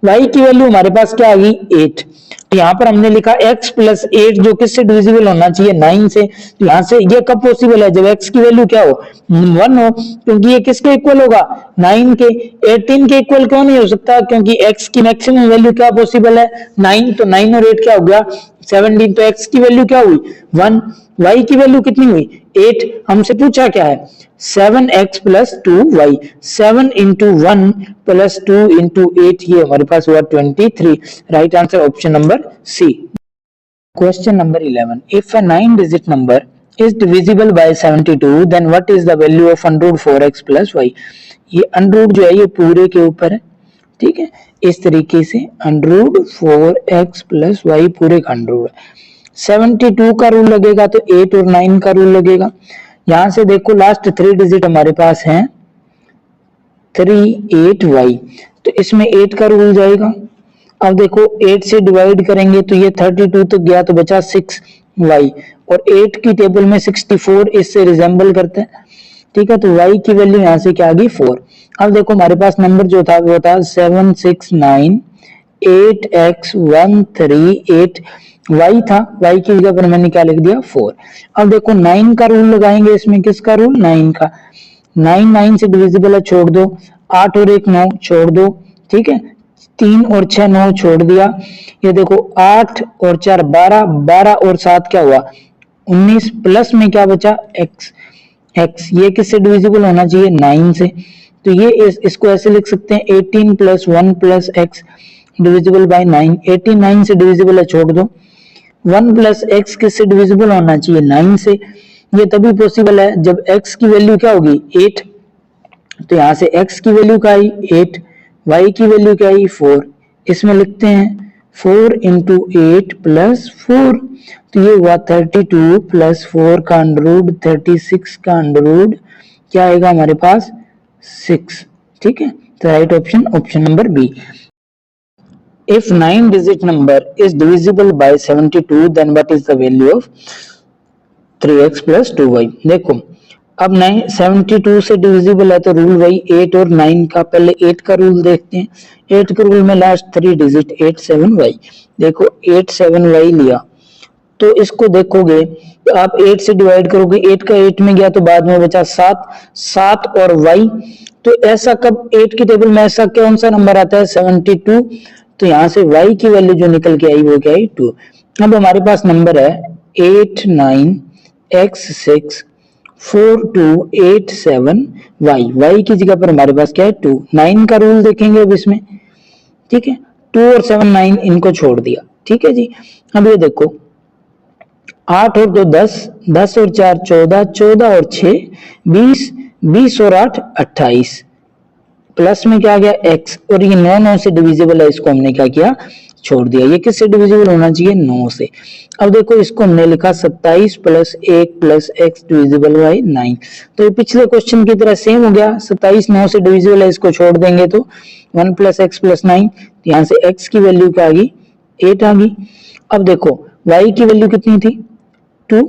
y की वैल्यू हमारे पास क्या आ गई 8। तो यहाँ पर हमने लिखा x प्लस 8 जो किससे डिविजिबल होना चाहिए 9 से। तो यहाँ से ये कब पॉसिबल है जब x की वैल्यू क्या हो 1 हो, क्योंकि ये किसके इक्वल होगा 9 के। 18 के इक्वल क्यों नहीं हो सकता, क्योंकि x की मैक्सिमम वैल्यू क्या पॉसिबल है 9। तो 9 और 8 क्या हो गया 17। तो x की वैल्यू क्या हुई 1, y की वैल्यू कितनी हुई 8। हमसे पूछा क्या है 7x plus 2y। 7 into 1 plus 2 into 8 ये हमारे पास हुआ 23। Right answer option number C. Question number 11, if a 9 digit number is divisible by 72 then what is the value of under root 4x plus y। ये under root जो है ये पूरे के ऊपर है। ठीक है, इस तरीके से under root 4x plus Y पूरे का अंडर रूट है। 72 का रूल लगेगा तो 8 और 9 का रूल लगेगा। यहां से देखो लास्ट 3 डिजिट हमारे पास हैं 3 8y। तो इसमें 8 का रूल जाएगा। अब देखो 8 से डिवाइड करेंगे तो ये 32 तक गया तो बचा 6y, और 8 की टेबल में 64 इससे रिजेंबल करते हैं। ठीक है, तो y की वैल्यू यहां से क्या आ गई 4। अब देखो हमारे पास नंबर जो था वो था 7 6 9 8x 1 3 8 y था, y की जगह पर मैंने क्या लिख दिया 4। अब देखो 9 का रूल लगाएंगे इसमें, किसका रूल 9 का। 9 9 से डिविजिबल है, छोड़ दो। 8 और 1 9 छोड़ दो, ठीक है। 3 और 6 9 छोड़ दिया। ये देखो 8 और 4 12, 12 और 7 क्या हुआ 19, प्लस में क्या बचा x। x ये किससे डिविजिबल होना चाहिए 9 से, तो ये इसको ऐसे लिख सकते हैं 18 plus 1 plus x divisible by 9। 18 9 से डिविजिबल है, छोड़ दो। 1 प्लस एक्स किससे डिविजिबल होना चाहिए 9 से। ये तभी पॉसिबल है जब x की वैल्यू क्या होगी 8, तो यहां से x की वैल्यू क्या आई 8, y की वैल्यू क्या आई 4। इसमें लिखते हैं 4 इंटू 8 प्लस 4, तो ये हुआ 32 प्लस 4 का अंडर रूट 36 का अंडर रूट क्या आएगा हमारे पास 6, ठीक है। तो right option option number B. If 9-digit number is divisible by 72, then what is the value of 3x plus 2y? देखो अब 72 से डिविजिबल है तो रूल वही 8 और 9 का। पहले 8 का रूल देखते हैं। 8 के रूल में लास्ट 3 डिजिट 8 7y। देखो 8 7y लिया तो इसको देखोगे तो आप 8 से डिवाइड करोगे, 8 का 8 में गया तो बाद में बचा 7, 7 और y। तो ऐसा कब 8 की टेबल में ऐसा कौन सा नंबर आता है 72, तो यहां से y की वैल्यू जो निकल के आई वो क्या आई 2। अब हमारे पास नंबर है 8 9 x 6 4 2 8 7 y। y की जगह पर हमारे पास क्या है 2। 9 का रूल देखेंगे अब इसमें, ठीक है। 2 और 7 9 इनको छोड़ दिया, ठीक है जी। अब ये देखो 8 और 2 10, 10 और 4 14, 14 और 6 20, 20 और 8 28, प्लस में क्या आ गया x, और ये 9 9 से डिविजिबल है, इसको हमने क्या किया छोड़ दिया। ये किससे डिविजिबल होना चाहिए 9 से। अब देखो इसको हमने लिखा 27 plus 1 plus x divisible by 9, तो ये पिछले क्वेश्चन की तरह सेम हो गया। 27 9 से डिविजिबल है, इसको छोड़ देंगे तो 1 प्लस एक्स प्लस 9, तो यहाँ से x की वैल्यू क्या आ गई 8 आ गई। अब देखो y की वैल्यू कितनी थी 2,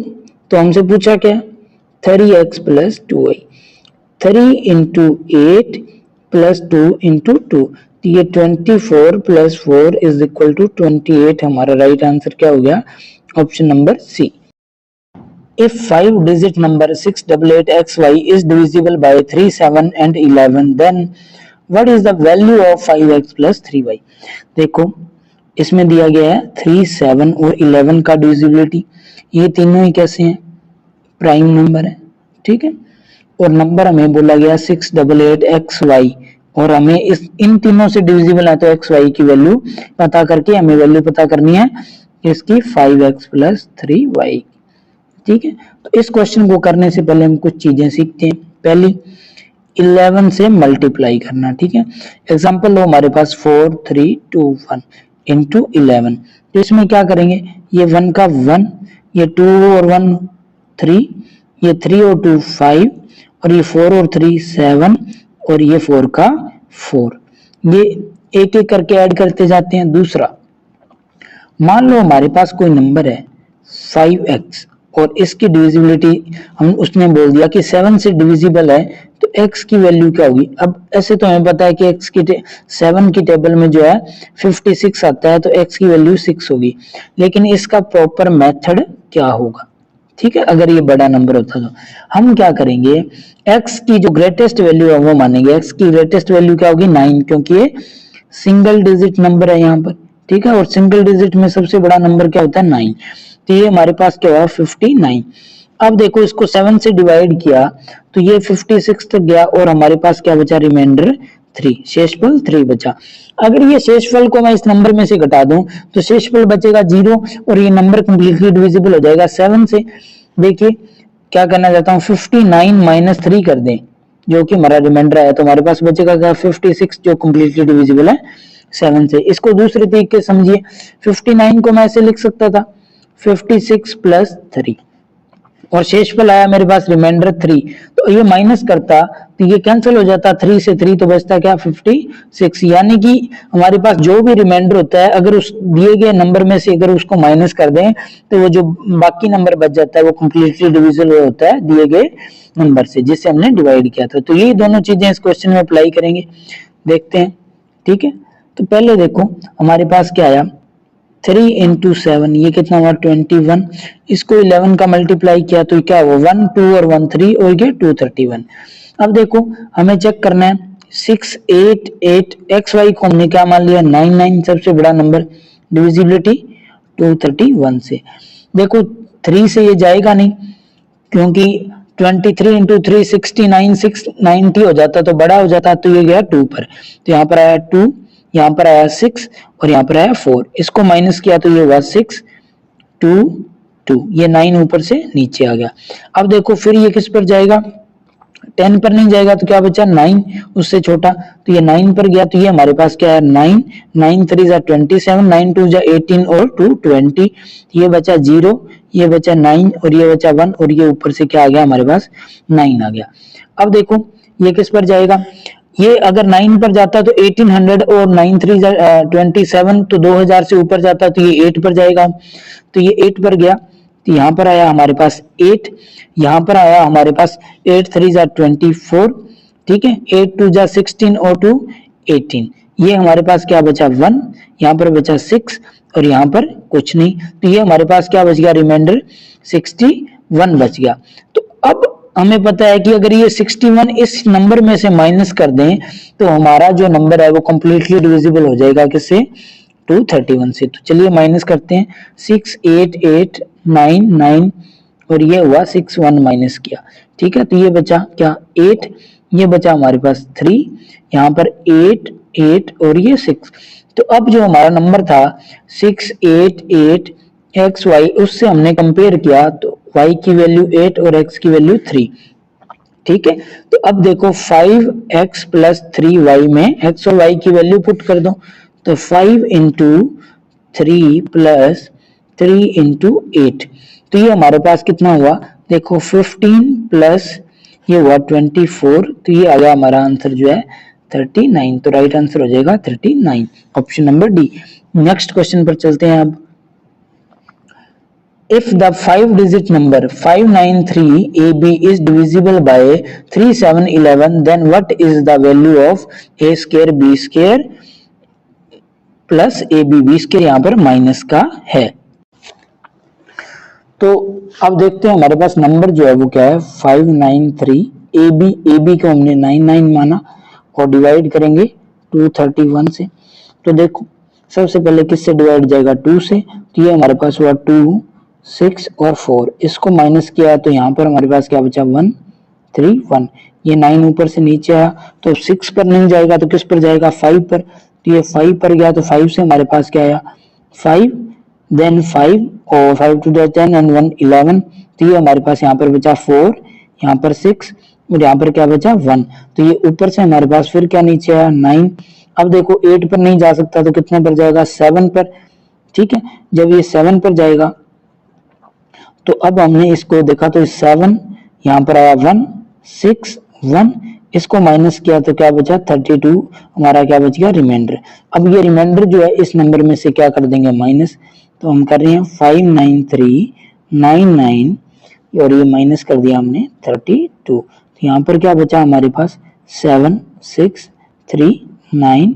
तो हमसे पूछा क्या 3x plus 2y। 3 into 8 plus 2 into 2, तो ये 24 प्लस 4 इज इक्वल टू 28। हमारा राइट आंसर क्या हो गया option number C. If 5-digit number 688xy is divisible by 3 7 and 11, then what is the value of 5x plus 3y? देखो इसमें दिया गया है 3 7 और 11 का डिविजिबिलिटी। ये तीनों ही कैसे हैं प्राइम नंबर है, ठीक है। और नंबर हमें बोला गया 688xy, और हमें इन तीनों से डिविजिबल है तो xy की वैल्यू पता करके हमें वैल्यू पता करनी है इसकी 5x प्लस 3y, ठीक है। तो इस क्वेश्चन को करने से पहले हम कुछ चीजें सीखते हैं। पहली 11 से मल्टीप्लाई करना, ठीक है। एग्जांपल लो हमारे पास 4 3 2 1 इंटू 11, तो इसमें क्या करेंगे ये 1 का 1, ये 2 और 1 3, ये 3 और 2 5, और ये 4 और 3 7, और ये 4 का 4। ये एक एक करके ऐड करते जाते हैं। दूसरा मान लो हमारे पास कोई नंबर है 5x और इसकी डिविजिबिलिटी हम उसने बोल दिया कि 7 से डिविजिबल है, तो x की वैल्यू क्या होगी। अब ऐसे तो हमें पता है कि x की 7 की टेबल में जो है 56 आता है, तो x की वैल्यू 6 होगी। लेकिन इसका प्रॉपर मेथड क्या होगा, ठीक है। अगर ये बड़ा नंबर होता तो हम क्या करेंगे x की जो ग्रेटेस्ट वैल्यू है वो मानेंगे। x की ग्रेटेस्ट वैल्यू क्या होगी 9, क्योंकि ये सिंगल डिजिट नंबर है यहाँ पर, ठीक है। और सिंगल डिजिट में सबसे बड़ा नंबर क्या होता है 9, तो ये हमारे पास क्या हुआ 59। अब देखो इसको 7 से डिवाइड किया तो ये 56 तक गया, और हमारे पास क्या बचा रिमाइंडर 3, शेषफल 3 बचा। अगर ये शेषफल को मैं इस नंबर में से घटा दूं तो शेषफल बचेगा 0, और ये नंबर कंप्लीटली डिविजिबल हो जाएगा 7 से। देखिए क्या करना चाहता हूँ 59 माइनस 3 कर दें जो कि हमारा रिमाइंडर है, तो हमारे पास बचेगा क्या 56 जो कंप्लीटली डिविजिबल है 7 से। इसको दूसरे तरीके समझिए, 59 को मैं ऐसे लिख सकता था 56 प्लस 3, और शेषफल आया मेरे पास रिमाइंडर 3, तो ये माइनस करता तो ये कैंसिल हो जाता, 3 से 3 तो बचता क्या 56। यानी कि हमारे पास जो भी रिमाइंडर होता है अगर उस दिए गए नंबर में से अगर उसको माइनस कर दें तो वो जो बाकी नंबर बच जाता है वो कंप्लीटली डिविजिबल होता है दिए गए नंबर से जिससे हमने डिवाइड किया था। तो ये दोनों चीजें इस क्वेश्चन में अप्लाई करेंगे, देखते हैं, ठीक है। तो पहले देखो हमारे पास क्या आया 3 इंटू 7 ये कितना हुआ 21, इसको 11 का मल्टीप्लाई किया तो क्या हुआ 1 2 और 1 3 और ये 231। अब देखो हमें चेक करना है 6 8 8 एक्स वाई को हमने क्या मान लिया 9 9 सबसे बड़ा नंबर, डिविजिबिलिटी 231 से। देखो 3 से ये जाएगा नहीं क्योंकि 23 इंटू 3 69 690 हो जाता तो बड़ा हो जाता, तो ये गया 2 पर, तो यहाँ पर आया 2, यहाँ पर आया 6 और यहाँ पर आया 4, इसको माइनस किया तो ये हुआ 6 2 2, ये 9 ऊपर से नीचे आ गया। अब देखो फिर ये किस पर जाएगा 10 पर नहीं जाएगा तो क्या बचा 9 उससे छोटा, तो ये 9 पर गया तो ये हमारे पास क्या है 9 9 3 जा 27 9 2 जा 18 और 2 20, ये बचा 0 ये बचा 9 और ये बचा 1 और ये ऊपर से क्या आ गया हमारे पास 9 आ गया। अब देखो ये किस पर जाएगा, ये अगर 9 पर जाता तो 1800 और 9 3 27 तो 2000 से ऊपर जाता तो ये 8 पर जाएगा, तो ये 8 पर गया तो यहाँ पर आया हमारे पास 8, यहाँ पर आया हमारे पास 8 3 जा 24, ठीक है 8 2 जा 16 और 2 18, ये हमारे पास क्या बचा 1, यहाँ पर बचा 6 और यहाँ पर कुछ नहीं, तो ये हमारे पास क्या बच गया रिमाइंडर 61 बच गया। तो अब हमें पता है कि अगर ये 61 इस नंबर में से माइनस कर दें तो हमारा जो नंबर है वो कंप्लीटली डिविजिबल हो जाएगा किससे 231 से। तो चलिए माइनस करते हैं 6 8 8 9 9 और ये हुआ 6 1 माइनस किया, ठीक है तो ये बचा क्या 8, ये बचा हमारे पास 3, यहाँ पर 8 8 और ये 6, तो अब जो हमारा नंबर था 6 8 8 एक्स वाई उससे हमने कंपेयर किया तो y की वैल्यू 8 और x की वैल्यू 3, ठीक है। तो अब देखो 5x प्लस 3y में x और y की वैल्यू पुट कर दो, तो 5 इंटू 3 प्लस 3 इंटू 8, तो ये हमारे पास कितना हुआ देखो 15 प्लस ये हुआ 24, तो ये आ गया हमारा आंसर जो है 39, तो राइट आंसर हो जाएगा 39 option number D. Next question पर चलते हैं अब। If the 5-digit number 593AB is divisible by 3711, then what is the value of a square b square plus ab? b square यहाँ पर माइनस का है। तो अब देखते हैं हमारे पास नंबर जो है वो क्या है 593, ab को हमने 99 माना और डिवाइड करेंगे 231 से। तो देखो सबसे पहले किससे डिवाइड जाएगा 2 से, तो ये हमारे पास हुआ 2 6 और 4, इसको माइनस किया तो यहाँ पर हमारे पास क्या बचा 1 3 1, ये 9 ऊपर से नीचे आया तो 6 पर नहीं जाएगा तो किस पर जाएगा 5 पर, तो ये 5 पर गया तो 5 से हमारे पास क्या आया 5, देन 5 और 5 टू 10 एंड 1 11, तो ये हमारे पास यहाँ पर बचा 4, यहाँ पर 6 और यहाँ पर क्या बचा 1, तो ये ऊपर से हमारे पास फिर क्या नीचे आया 9। अब देखो 8 पर नहीं जा सकता तो कितने पर जाएगा 7 पर, ठीक है। जब ये 7 पर जाएगा तो अब हमने इसको देखा तो 7 यहाँ पर आया 1 6 1, इसको माइनस किया तो क्या बचा 32, हमारा क्या बच गया रिमाइंडर। अब ये रिमाइंडर जो है इस नंबर में से क्या कर देंगे माइनस, तो हम कर रहे हैं 59399 और ये माइनस कर दिया हमने 32, तो यहाँ पर क्या बचा हमारे पास 7 6 3 9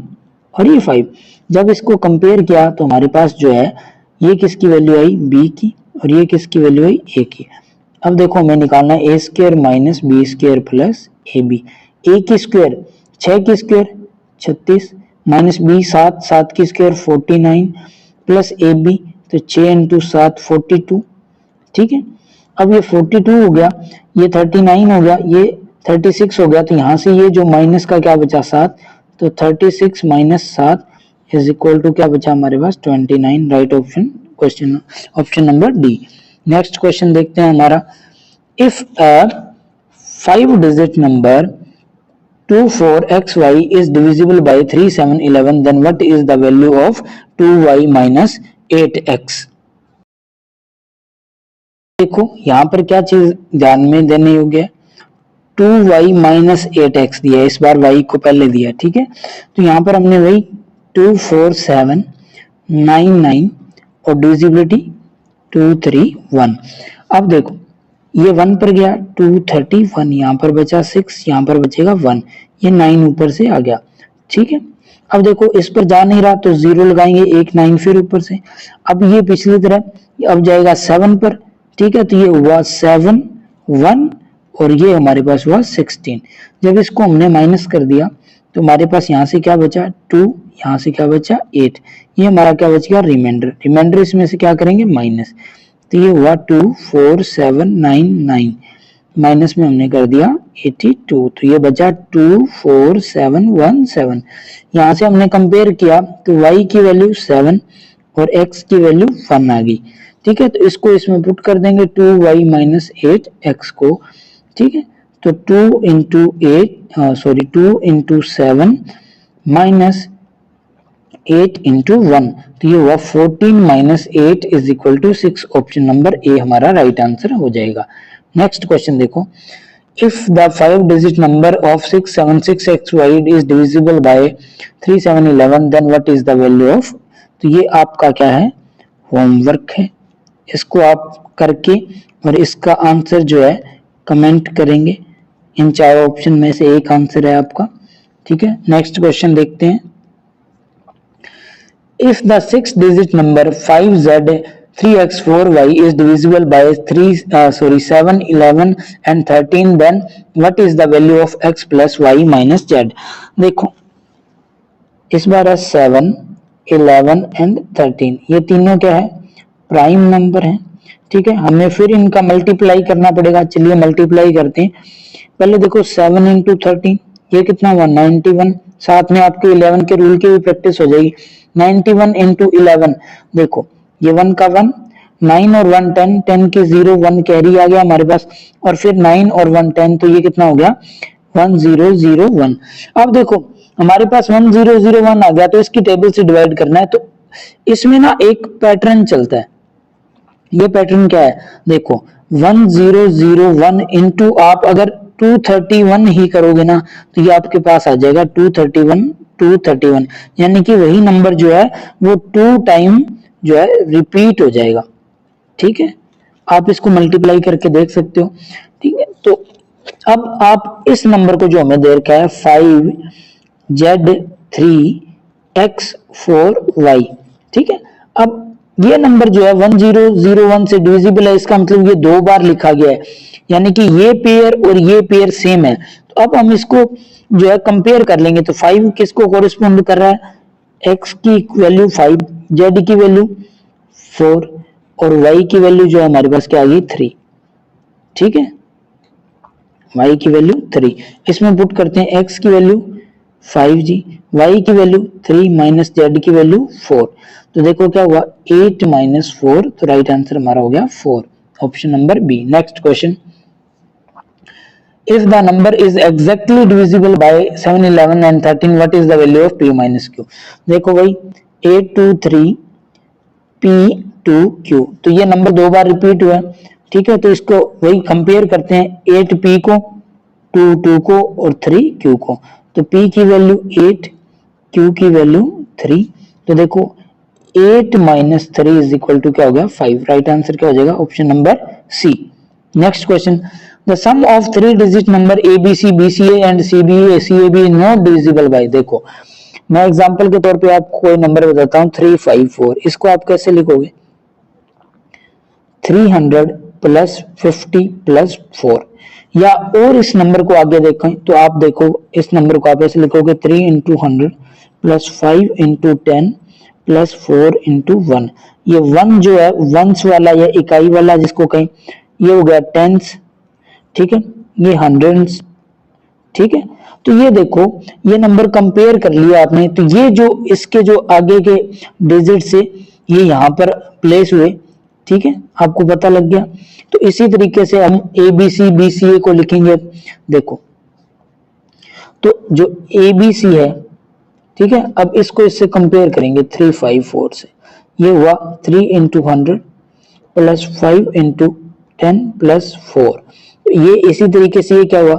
और ये 5। जब इसको कंपेयर किया तो हमारे पास जो है ये किसकी वैल्यू आई b की और ये किसकी वैल्यू आई a की। अब देखो हमें निकालना है a square minus b square plus ab। a की स्क्वायर 6 की स्क्वायर 36 माइनस b 7 7 की स्क्वायर 49 प्लस ab तो 6 इंटू 7 42, ठीक है। अब ये 42 हो गया, ये 39 हो गया, ये 36 हो गया, तो यहाँ से ये जो माइनस का क्या बचा 7, तो 36 माइनस 7 इज इक्वल टू क्या बचा हमारे पास 29, right option question option number D. Next question देखते हैं हमारा, if a 5-digit number 24xy is divisible by 3711, then what is the value of 2y minus 8x? देखो यहाँ पर क्या चीज ध्यान में देने योग्य है, 2y माइनस 8x दिया है, इस बार y को पहले दिया, ठीक है। तो यहाँ पर हमने वही 24799 और डिविजिबिलिटी 231। अब देखो ये 1 पर गया 231, यहाँ पर बचा 6, यहाँ पर बचेगा 1, ये 9 ऊपर से आ गया, ठीक है। अब देखो इस पर जा नहीं रहा तो 0 लगाएंगे, 1 9 फिर ऊपर से। अब ये पिछली तरह अब जाएगा 7 पर, ठीक है, तो ये हुआ 7 1 और ये हमारे पास हुआ 16। जब इसको हमने माइनस कर दिया तो हमारे पास यहाँ से क्या बचा 2, यहाँ से क्या बचा 8, ये हमारा क्या बच गया रिमाइंडर। रिमाइंडर इसमें से क्या करेंगे माइनस, तो ये हुआ 2 4 7 9 9, माइनस में हमने कर दिया 82, तो ये बचा 2 4 7 1 7। यहाँ से हमने कंपेयर किया तो y की वैल्यू 7 और x की वैल्यू 1 आ गई, ठीक है, तो इसको इसमें पुट कर देंगे 2y माइनस 8x को, ठीक है, तो 2 इंटू 7 माइनस 8 इंटू 1, तो ये हुआ 14 minus 8 is equal to 6। Option number A हमारा राइट आंसर हो जाएगा। नेक्स्ट क्वेश्चन देखो, if the 5 digit number of 676xy is divisible by 3711 then what is the value of, तो ये आपका क्या है होमवर्क है, इसको आप करके और इसका आंसर जो है कमेंट करेंगे। इन चारों ऑप्शन में से एक आंसर है आपका, ठीक है। नेक्स्ट क्वेश्चन देखते हैं, if the 6 digit number 5z 3x4y is divisible by 7 11 and 13 then what is the value of x plus y minus z। देखो इस बार है 7 11 एंड 13, ये तीनों क्या है प्राइम नंबर है, ठीक है, हमें फिर इनका मल्टीप्लाई करना पड़ेगा। चलिए मल्टीप्लाई करते हैं। पहले देखो 7 इंटू 13 ये कितना हुआ 91, साथ में आपके 11 के रूल की भी प्रैक्टिस हो जाएगी। 91 इंटू 11, देखो ये 1 का 1, 9 और 1 10, 10 के 0 1 कैरी आ गया हमारे पास, और फिर 9 और 1 10, तो ये कितना हो गया 1001। अब देखो हमारे पास 1001 आ गया, तो इसकी टेबल से डिवाइड करना है, तो इसमें ना एक पैटर्न चलता है। ये पैटर्न क्या है देखो 1001 इंटू आप अगर 231 ही करोगे ना तो ये आपके पास आ जाएगा 231, यानी कि वही नंबर जो है वो 2 टाइम जो है रिपीट हो जाएगा, ठीक है। आप इसको मल्टीप्लाई करके देख सकते हो, ठीक है। तो अब आप इस नंबर को जो हमें दे रखा है 5z3x4y, ठीक है। अब ये नंबर जो है 1001 से डिविजिबल है, इसका मतलब ये 2 बार लिखा गया है, यानी कि ये पेयर और ये पेयर सेम है। तो अब हम इसको जो है कंपेयर कर लेंगे, तो 5 किसको कोरिस्पोंड कर रहा है, x की वैल्यू 5, z की वैल्यू 4 और y की वैल्यू जो है हमारे पास क्या आ गई 3, ठीक है, y की वैल्यू 3। इसमें पुट करते हैं x की वैल्यू 5g, y की वैल्यू 3 माइनस z की वैल्यू 4, तो देखो क्या हुआ 8 माइनस 4, तो राइट आंसर हमारा हो गया 4, option number B. Next question, if the number is exactly divisible by 7 11 and 13 what is the value of p minus q। देखो भाई 823 p2q, तो ये नंबर 2 बार रिपीट हुआ है, ठीक है, तो इसको वही कंपेयर करते हैं 8p को 2 को और 3q को, तो p की वैल्यू 8 q की वैल्यू 3, तो देखो 8 माइनस 3 इज इक्वल टू क्या हो गया 5, राइट आंसर क्या हो जाएगा option number C. Next question, the sum of 3 digit number abc bca and cba cab is not divisible by, देखो मैं एग्जांपल के तौर पे आपको कोई नंबर बताता हूँ 354, इसको आप कैसे लिखोगे 300 प्लस 50 प्लस 4, या और इस नंबर को आगे देखें तो आप देखो इस नंबर को आप ऐसे लिखोगे 3 into 100 plus 5 into 10 plus 4 into 1, ये 1 जो है वंस वाला या इकाई वाला जिसको कहें, ये हो गया टेंस, ठीक है, ये हंड्रेड्स, ठीक है। तो ये देखो ये नंबर कंपेयर कर लिया आपने, तो ये जो इसके जो आगे के डिजिट से ये यहाँ पर प्लेस हुए, ठीक है, आपको पता लग गया। तो इसी तरीके से हम ABC BCA को लिखेंगे, देखो तो जो ABC है, ठीक है, अब इसको इससे कंपेयर करेंगे 354 से, ये हुआ 3 इंटू 100 प्लस 5 इंटू 10 प्लस 4, ये इसी तरीके से ये क्या हुआ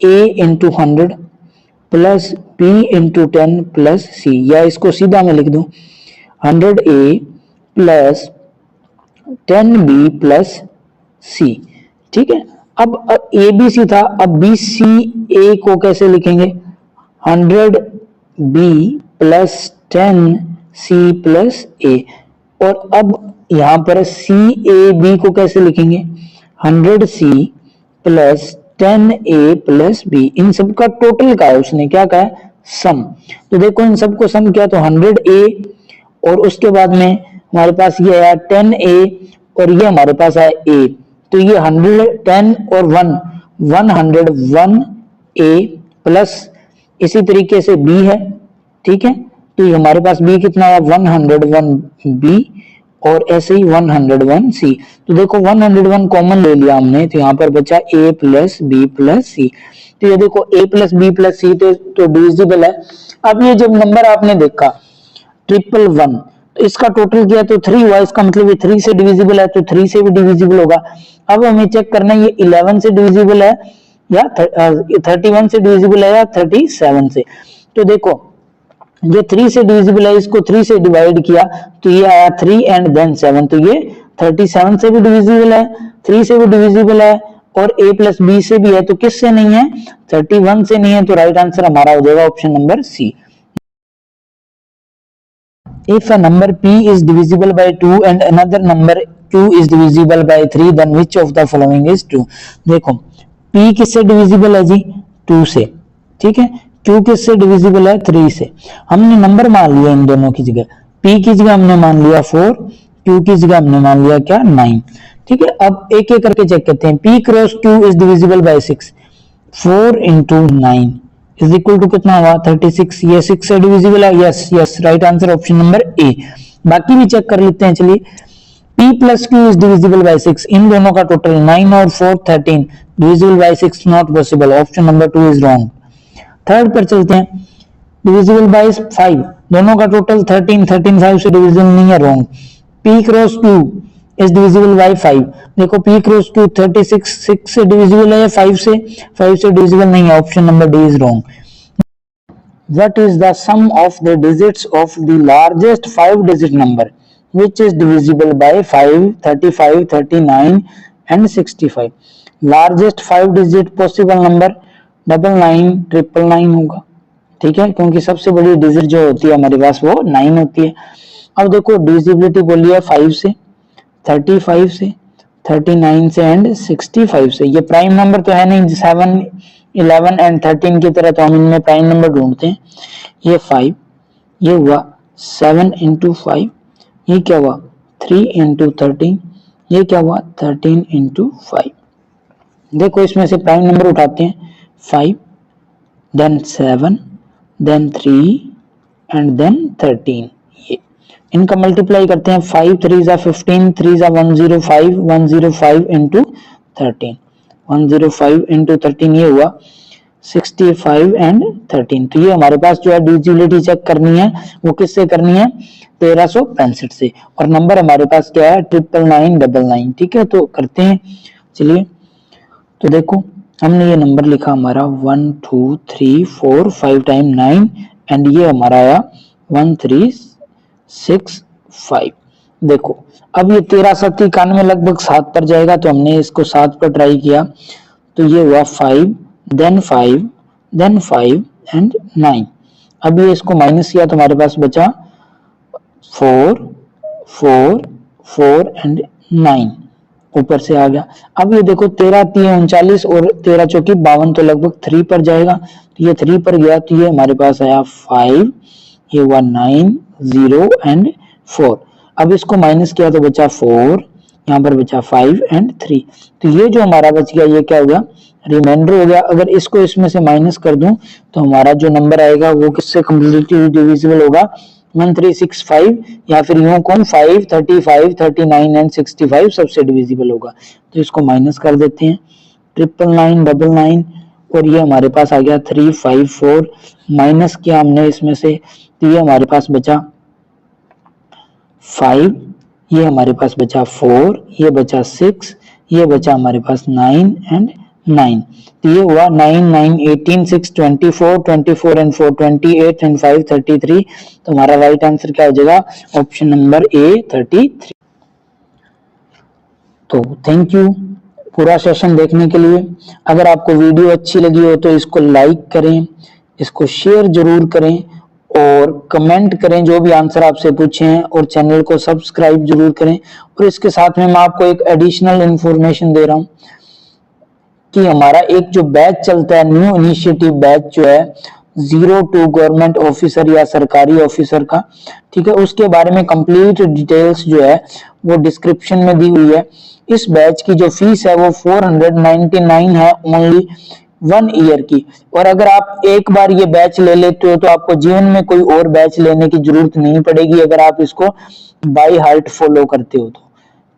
a into 100 plus b into 10 plus c, या इसको सीधा मैं लिख दूं 100a plus 10b plus c, ठीक है। अब a b c था, अब b c a को कैसे लिखेंगे 100 बी प्लस 10c प्लस ए। और अब यहाँ पर सी ए बी को कैसे लिखेंगे, 100c plus 10a plus B, इन सब का टोटल का है, उसने क्या कहा, सम। तो देखो इन सबको सम किया तो 100a और उसके बाद में हमारे पास ये आया 10a और ये हमारे पास आया a, तो ये 110 और 101a प्लस इसी तरीके से b है, ठीक है। तो ये हमारे पास b कितना आया 101b और ऐसे ही 101c। तो देखो 101 कॉमन ले लिया हमने, तो यहाँ पर बचा a प्लस बी प्लस सी। तो ये देखो a प्लस बी प्लस सी तो डिविजिबल है। अब ये जब नंबर आपने देखा 111 तो इसका टोटल किया तो 3 हुआ, इसका मतलब ये 3 से डिविजिबल है, तो 3 से भी डिविजिबल होगा। अब हमें चेक करना है ये 11 से डिविजिबल है या 31 से डिविजिबल है या 37 से। तो देखो ये 3 से डिविजिबल है, इसको 3 से डिवाइड किया तो ये आया 3 एंड देन 7, तो ये 37 से भी डिविजिबल है, 3 से भी डिविजिबल है और a प्लस बी से भी है, तो किससे नहीं है, 31 से नहीं है। तो राइट आंसर हमारा हो जाएगा option number C. If a number p is divisible by 2 and another number q is divisible by 3, then which of the following is true? देखो p किससे डिविजिबल है जी, 2 से, ठीक है। q किससे डिविजिबल है, 3 से। हमने नंबर मान लिया इन दोनों की जगह, p की जगह हमने मान लिया 4, q की जगह हमने मान लिया क्या, 9, ठीक है। अब एक एक करके चेक करते हैं। p cross q is divisible by 6, 4 into 9 is equal to कितना हुआ, 36। ये 6 से डिविजिबल है, yes yes, right answer option number A. बाकी भी चेक कर लेते हैं, चलिए। p plus q is divisible by 6, इन दोनों का टोटल 9 और 4 13, divisible by 6 not possible, option number 2 is wrong. Third पर चलते हैं, डिविजिबल बाय 5, दोनों का टोटल 13, 13 5 से डिविजिबल नहीं है, wrong. p cross q is divisible bye 5, देखो p क्रॉस q 36 6 से डिविजिबल है, 5 से डिविजिबल नहीं है, option number D is wrong. What is the sum of the digits of the largest 5-digit number which is divisible by 5, 35, 39 and 65? Largest 5-digit possible number 99, 999 होगा, ठीक है, क्योंकि सबसे बड़ी डिजिट जो होती है हमारे पास वो 9 होती है। अब देखो डिविजिबिलिटी बोली है 5 से, 35 से, 39 से एंड 65 से। ये प्राइम नंबर तो है नहीं, 7, 11 एंड 13 की तरह, तो हम इनमें प्राइम नंबर ढूंढते हैं। ये 5, ये हुआ 7 इंटू 5, ये क्या हुआ 3 इंटू 13, ये क्या हुआ 13 इंटू 5। देखो इसमें से प्राइम नंबर उठाते हैं, 5 देन 7 देन 3 एंड देन 13, ये इनका मल्टीप्लाई करते हैं। 5 3 जा 15, 3 जा 105, 105 इंटू 13, 105 इंटू 13, ये हुआ 65 एंड 13। तो ये हमारे पास जो है डिविजिबिलिटी चेक करनी है, वो किससे करनी है, 1365 से। और नंबर हमारे पास क्या है, 99999, ठीक है। तो करते हैं, चलिए। तो देखो हमने ये नंबर लिखा हमारा 1 2 3 4 5 टाइम 9 एंड ये हमारा आया 1365। देखो अब ये 13 7 91 लगभग 7 पर जाएगा, तो हमने इसको 7 पर ट्राई किया, तो ये हुआ 5 देन 5 देन 5 एंड 9। अब ये इसको माइनस किया तो हमारे पास बचा 4 4 4 एंड 9, ऊपर से आ गया। अब ये देखो 13 3 39 और 13 चौकी 52, तो लगभग 3 पर जाएगा, तो ये 3 पर गया, तो ये हमारे पास आया 5, ये हुआ 9 0 एंड 4। अब इसको माइनस किया तो बचा 4, यहाँ पर बचा 5 एंड 3, तो ये जो हमारा बच गया ये क्या हो गया, रिमाइंडर हो गया। अगर इसको इसमें से माइनस कर दूं तो हमारा जो नंबर आएगा वो किससे कंप्लीटली डिविजिबल होगा, 1365, या फिर यूं कौन 5 35 39 एंड 65 सबसे डिविजिबल होगा। तो इसको माइनस कर देते हैं, 99999, और ये हमारे पास आ गया 354, माइनस किया हमने इसमें से, तो ये हमारे पास बचा 5, ये हमारे पास बचा 4, ये बचा 6, ये बचा हमारे पास 9 एंड 9। तो ये हुआ 9 9 18 6 24 24 एंड 4 28 एंड 5 33। तो हमारा राइट आंसर क्या हो जाएगा, ऑप्शन नंबर ए 33। तो थैंक यू पूरा सेशन देखने के लिए। अगर आपको वीडियो अच्छी लगी हो तो इसको लाइक करें, इसको शेयर जरूर करें और कमेंट करें जो भी आंसर आपसे पूछे हैं, और चैनल को सब्सक्राइब जरूर करें। और इसके साथ में मैं आपको एक एडिशनल इंफॉर्मेशन दे रहा हूं कि हमारा एक जो बैच चलता है, न्यू इनिशिएटिव बैच जो है 02 गवर्नमेंट ऑफिसर या सरकारी ऑफिसर का, ठीक है, उसके बारे में कंप्लीट डिटेल्स जो है वो डिस्क्रिप्शन में दी हुई है। इस बैच की जो फीस है वो 499 है ओनली 1 ईयर की। और अगर आप एक बार ये बैच ले लेते हो तो आपको जीवन में कोई और बैच लेने की जरूरत नहीं पड़ेगी, अगर आप इसको बाय हार्ट फॉलो करते हो तो,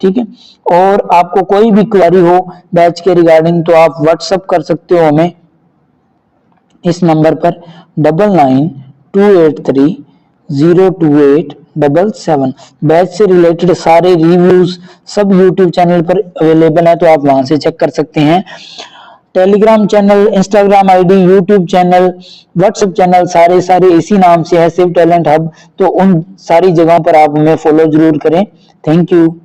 ठीक है। और आपको कोई भी क्वेरी हो बैच के रिगार्डिंग तो आप व्हाट्सअप कर सकते हो हमें इस नंबर पर 9928302877। बैच से रिलेटेड सारे रिव्यूज सब यूट्यूब चैनल पर अवेलेबल है, तो आप वहां से चेक कर सकते हैं। Telegram channel, Instagram ID, YouTube channel, WhatsApp channel सारे इसी नाम से है, शिव टैलेंट हब। तो उन सारी जगहों पर आप हमें फॉलो जरूर करें। Thank you.